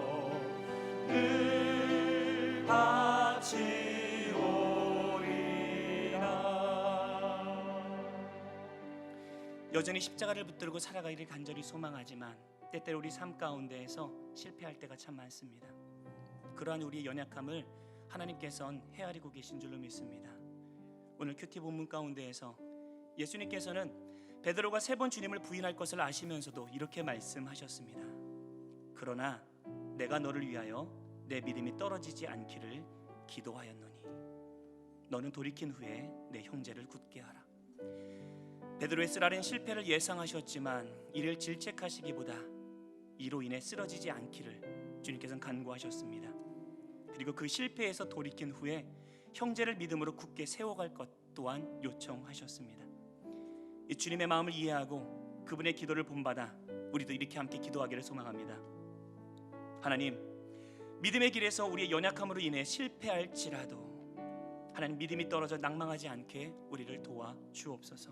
바치오리라. 여전히 십자가를 붙들고 살아가기를 간절히 소망하지만 때때로 우리 삶 가운데에서 실패할 때가 참 많습니다. 그러한 우리의 연약함을 하나님께서는 헤아리고 계신 줄로 믿습니다. 오늘 큐티 본문 가운데에서 예수님께서는 베드로가 3번 주님을 부인할 것을 아시면서도 이렇게 말씀하셨습니다. 그러나 내가 너를 위하여 내 믿음이 떨어지지 않기를 기도하였노니 너는 돌이킨 후에 내 형제를 굳게 하라. 베드로의 쓰라린 실패를 예상하셨지만 이를 질책하시기보다 이로 인해 쓰러지지 않기를 주님께서는 간구하셨습니다. 그리고 그 실패에서 돌이킨 후에 형제를 믿음으로 굳게 세워갈 것 또한 요청하셨습니다. 이 주님의 마음을 이해하고 그분의 기도를 본받아 우리도 이렇게 함께 기도하기를 소망합니다. 하나님, 믿음의 길에서 우리의 연약함으로 인해 실패할지라도 하나님 믿음이 떨어져 낭망하지 않게 우리를 도와 주옵소서.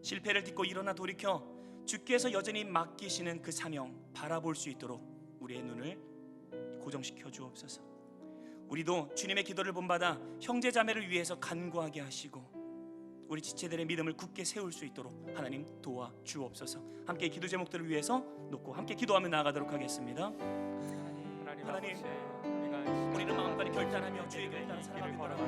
실패를 딛고 일어나 돌이켜 주께서 여전히 맡기시는 그 사명 바라볼 수 있도록 우리의 눈을 고정시켜 주옵소서. 우리도 주님의 기도를 본받아 형제 자매를 위해서 간구하게 하시고 우리 지체들의 믿음을 굳게 세울 수 있도록 하나님 도와 주옵소서. 함께 기도 제목들을 위해서 놓고 함께 기도하며 나아가도록 하겠습니다. 하나님, 우리는 마음까지 결단하며 주의 길을 따라 살아가길 바라고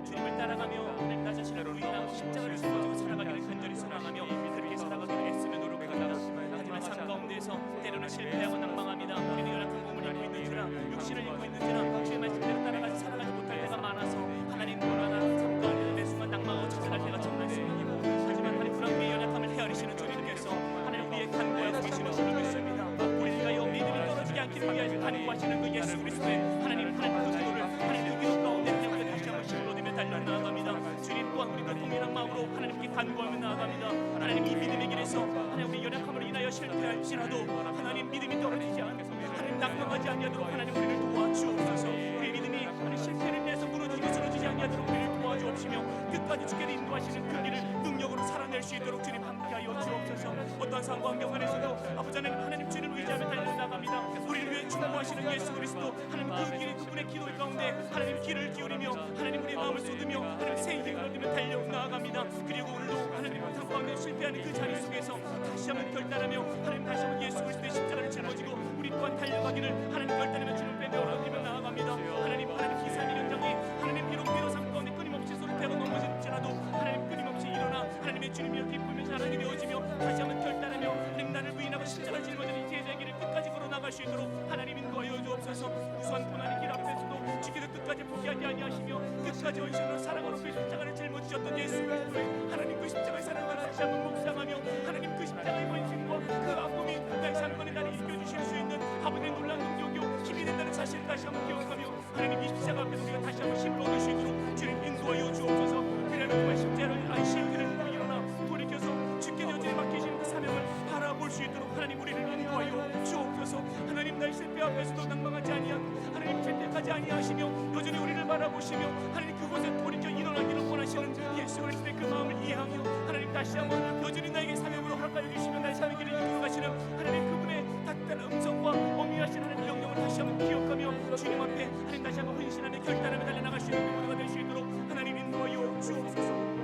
주님을 따라가며 하나님 나 자신을 부인하고 십자가를 짊어지고 살아가기를 간절히 소망하며 그렇게 살아가기를 애쓰며 노력합니다. 하지만 삶 가운데에서 때로는 실패하고 낭망합니다. 우리는 연약한 몸을 입고 있는지라 육신을 입고 있는지라 주의 말씀대로 따라가지 살아가지 못할 때가 많아서 하나님 불안한 삶 가운데 매 순간 낭망하고 찾아갈 때가 참 많습니다. 하지만 하나님 불안의 연약함을 헤아리시는 주님께서 하나님 우리의 간구하고 계시는 줄을 믿습니다. 우리가 이 믿음이 떨어지지 않기를 위하여 간구하시는 그 예수 그리스도의 하나님 그 기도를 하나님 그 기도 가운데 우리가 다시 한번 힘을 얻으며 달려 나아갑니다. 주님 또한 우리도 동일한 마음으로 하나님께 간구하며 나아갑니다. 하나님 이 믿음의 길에서 하나님 우리 연약함으로 인하여 실패할지라도 하나님 믿음이 떨어지지 않고 하나님 낭망하지 아니하도록 하나님 우리를 도와주옵소서. 우리 믿음이 하나님 실패를 인해서 무너지고 쓰러지지 아니하도록 우리를 도와주옵시며 끝까지 주께서 인도하시는 그 길을 능력으로 살아낼 수 있도록 주님 함께하여 주옵소서. 어떠한 상황 환경 안에서도 아버지 하나님 주님을 의지하며 달려나갑니다. 우리를 위해 충고하시는 예수 그리스도 하나님 그 길이 그분의 기도 가운데 하나님 귀를 기울이며 하나님 우리의 마음을 쏟으며 하나님 새 힘을 얻으며 달려나갑니다. 그리고 오늘도 하나님 삶 가운데 실패하는 그 자리 속에서 다시 한번 결단하며 하나님 다시 한번 예수 그리스도의 십자가를 짊어지고 우리 또한 달려가기를 하나님 결단하며 주님 뺨에 올라드리며 나아갑니다. 하나님 기사의 현장이 하나님 비록 삶 가운데 끊임없이 소리패고 넘어질지라도 하나님 끊임없이 일어나 하나님의 주님이여 기쁘며 자랑이 되어지며 다시 한번 결단하며 하나님 나를 부인하고 십자가 짊어지는 제자의 길을 끝까지 걸어나갈 수 있도록 하나님 인도하여 주옵소서. 우수한 고난의 길 앞에서도 주께서 끝까지 포기하지 아니하시며 끝까지 원신으로 사랑으로 그 십자가를 짊어지셨던 예수 그리스도의 하나님 그 십자가의 사랑을 다시 한번 묵상하며 하나님 그 십자가의 헌신과 그 아픔이 나의 삶만에 나를 이겨주실 수 있는 아버지의 놀라운 능력이요 힘이 된다는 사실을 다시 한번 기억하며 하나님 이 십자가 앞에서 우리가 다시 한번 힘을 얻을 수 있도록 주님 인도하여 주옵소서. 그래야 정말 십자가를 실패를 보고 일어나 돌이켜서 주께 여전히 맡기시는 그 사명을 바라볼 수 있도록 하나님 우리를 인도하여 주옵소서. 하나님 나의 실패 앞에서도 낭망하지 아니하고 하나님 절대하지 아니하시며 여전히 우리를 바라보시며 하나님 그곳에 돌이켜 일어나기를 원하시는 예수 그리스도의 그 마음을 이해하며 하나님 다시 한번 여전히 나에게 사명으로 허락하여 주시며 나의 사명의 길을 이끌어 가시는 하나님 그분의 따뜻한 음성과 어미하신 하나님 명령을 다시 한번 기억하며 주님 앞에 하나님 다시 한번 헌신하며 결단하며 달려나갈 수 있는 모두가 될 수 있도록 하나님 인도하여 주옵소서.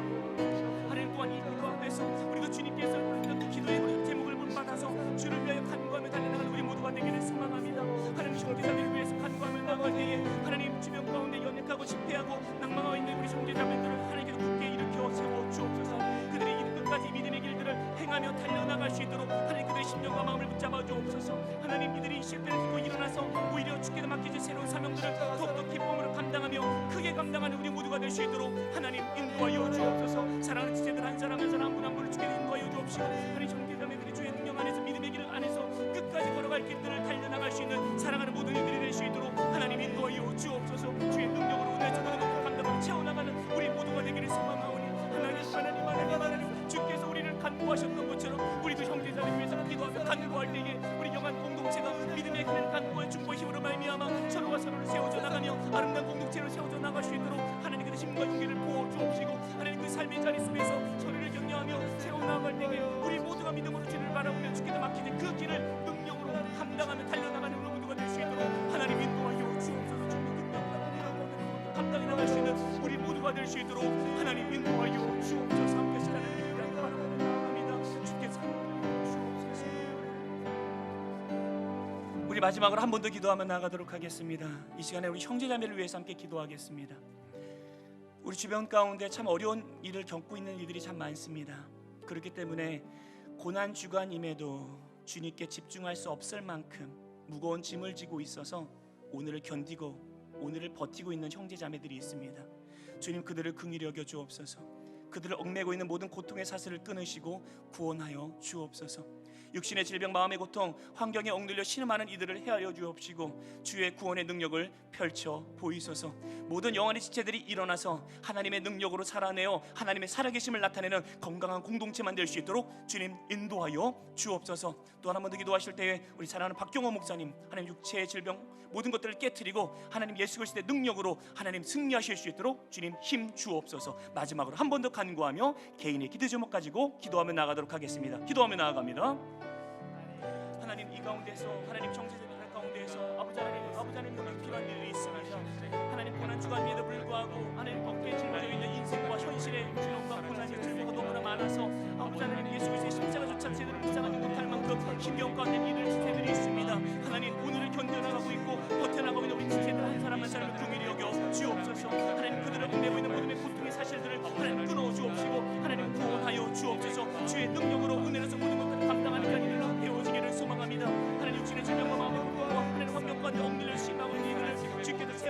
하나님 또한 이 기도 앞에서 우리도 주님께서 그 기도의 제목을 본받아서 주를 위하여 간구하며 달려나가는 우리 모두가 되기를 소망합니다. 하나님 형제자매를 위해서 간구하며 나갈 때에 하나님 주변 가운데 연약하고 실패하고 낭망하고 있는 우리 형제자매들을 하나님께서 굳게 일으켜 세워 주옵소서. 그들이 이 끝까지 믿음의 길들을 행하며 달려나갈 수 있도록 하나님 그들의 심령과 마음을 붙잡아 주옵소서. 하나님 이들이 실패를 듣고 일어나서 오히려 주께서 맡기신 새로운 사명들을 더욱더 기쁨으로 감당하며 크게 감당하는 우리 모두가 될 수 있도록 하나님 인도하여 주옵소서. 사랑하는 지체들 한 사람 한 사람 한 분 한 분을 주께서 인도하여 주옵시고 하나님 형제자매들이 주의 능력 안에서 믿음의 길 안에서 끝까지 걸어갈 길들을 달려나갈 수 있는 사랑하는 모든 이들이 될 수 있도록 하나님 인도하여 주옵소서. 주의 능력으로 내 저들을 놓고 감당하며 채워나가는 우리 모두가 되기를 소망하오니 하나님 주께서 우리를 간구하셨던 것처럼 우리도 형제자를 위해서 기도하며 간구할 때에 우리 영한 공동체가 믿음의 큰 간구와 중보의 힘으로 말미암아 서로가 서로를 세워져 나가며 아름다운 공동체로 세워져 나갈 수 있도록 하나님 그 힘과 용기를 부어 주옵시고 하나님 그 삶의 자리 속에서 서로를 격려하며 세워나갈 때에 우리 모두가 믿음으로 주를 바라보며 주께서 맡기는 그 길을 능력으로 감당하며 달려나가는 우리 모두가 될 수 있도록 하나님 인도하여 주옵소서. 감당해 나갈 수 있는 우리 모두가 될 수 있도록 하나님 인도하여 주옵소서. 함께 살아가는 우리 마지막으로 한 번 더 기도하며 나가도록 하겠습니다. 이 시간에 우리 형제자매를 위해서 함께 기도하겠습니다. 우리 주변 가운데 참 어려운 일을 겪고 있는 이들이 참 많습니다. 그렇기 때문에 고난 주간임에도 주님께 집중할 수 없을 만큼 무거운 짐을 지고 있어서 오늘을 견디고 오늘을 버티고 있는 형제자매들이 있습니다. 주님, 그들을 긍휼히 여겨 주옵소서. 그들을 얽매고 있는 모든 고통의 사슬을 끊으시고 구원하여 주옵소서. 육신의 질병, 마음의 고통, 환경에 억눌려 신음하는 이들을 헤아려 주옵시고 주의 구원의 능력을 펼쳐 보이소서. 모든 영혼의 지체들이 일어나서 하나님의 능력으로 살아내어 하나님의 살아계심을 나타내는 건강한 공동체 만들 수 있도록 주님 인도하여 주옵소서. 또 한 번 더 기도하실 때에 우리 사랑하는 박경호 목사님, 하나님 육체의 질병 모든 것들을 깨트리고 하나님 예수 그리스도의 능력으로 하나님 승리하실 수 있도록 주님 힘 주옵소서. 마지막으로 한 번 더 간구하며 개인의 기도 제목 가지고 기도하며 나가도록 하겠습니다. 기도하며 나아갑니다. 하나님, 이 가운데서 하나님 정체적인 가운데에서 아버지 하나님 능력 필요한 일이 있습니다. 하나님 고난 주간임에도 불구하고 하나님 어깨에 짊어져 있는 인생과 현실의 질병과 고난의 질병가 너무나 많아서 아버지 하나님 예수 그리스도의 십자가조차 제대로 묵상하지 못할 만큼 힘겨운 가운데 일을 지체들이 있습니다. 하나님 오늘을 견뎌나가고 있고 버텨나가고 있는 우리 지체들 한 사람 한 사람을 긍휼히 여겨 주옵소서. 하나님 그들을 얽매고 있는 모든 고통의 사실들을 하나님 끊어 주옵시고 하나님 구원하여 주옵소서. 주의 능력으로 은혜로서 모든 것들을 감당하는 자들로 배워지기를 소망합니다. 하나님 육신의 질병과 마음의 고통과 하나님 환경 가운데 얽매여 심하고 있는 이들을 주께서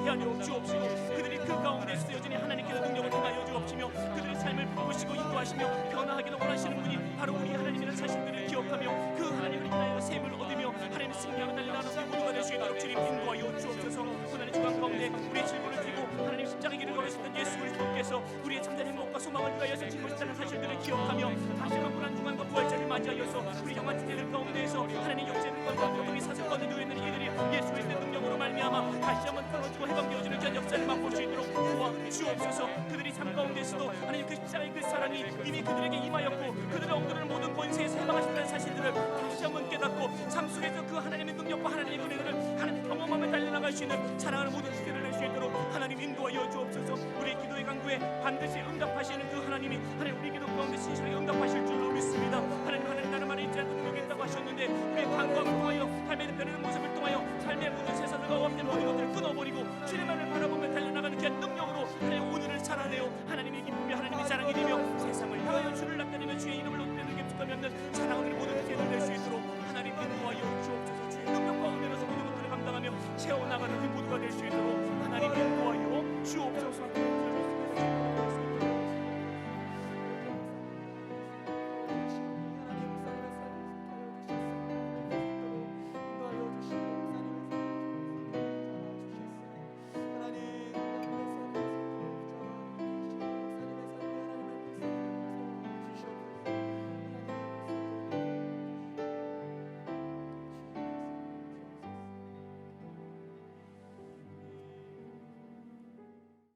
헤아려 주옵시고 그들이 그 가운데서 여전히 하나님께서 능력을 행하여 주옵시며 그들의 삶을 보시고 인도하시며 변화하기를 원하시는 분이 바로 우리 하나님이라는 사실들을 기억하며 그 하나님을 인하여 셈을 얻으며 하나님의 승리하는 날이 나눠서 모두가 될 수 있도록 주님 인도하여 주옵소서. 고난의 주간 가운데 우리의 질문을 드리고 하나님 십자가의 길을 걸으셨던 예수 그리스도께서 우리의 참된 행복과 소망을 위하여서 짊어졌다는 사실들을 기억하며 다시 한번 고난 주간과 부활절을 맞이하여서 우리 영한 지체들 가운데에서 하나님 역제들과 고통이 사슬 가운데 누워있는 이들이 예수 그리스도의 능력으로 말미암아 다시 한번 끊어지고 해방되어지는 귀한 역사를 맛볼 수 있도록 도와주옵소서. 그들이 삶 가운데서도 하나님 그 십자가의 그 사랑이 이미 그들에게 임하였고 그들을 엉두르는 모든 권세에서 해방하신다는 사실들을 다시 한번 깨닫고 삶 속에서 그 하나님의 능력과 하나님의 은혜를 하나님 경험하며 달려나갈 수 있는 사랑하는 모든 지체를 낼 수 있도록 하나님 인도하여 주옵소서. 우리의 기도의 간구에 반드시 응답하시는 그 하나님이 하나님 우리 기도 가운데 신실하게 응답하실 줄로 믿습니다. 하나님 나는 말에 있지 않고 능력이 있다고 하셨는데 우리의 간구함을 통하여 삶의 변하는 모습을 통하여 삶의 모든 세상들과 없는 모든 것들을 끊어버리고 주님만을 바라보며 달려나가는 귀한 능력으로 하나님 오늘을 살아내어 하나님의 기쁨이 하나님의 사랑이 되며 세상을 향하여 주를 나타내며 주의 이름을 높이는 깊숙함이 없는 사랑을 모든 세상을 낼 수 있도록 하나님 인도하여 주옵소서. 주의 능력과 은혜로서 모든 것들을 감당하며 채워나가는 그 모두가 될 수 있도록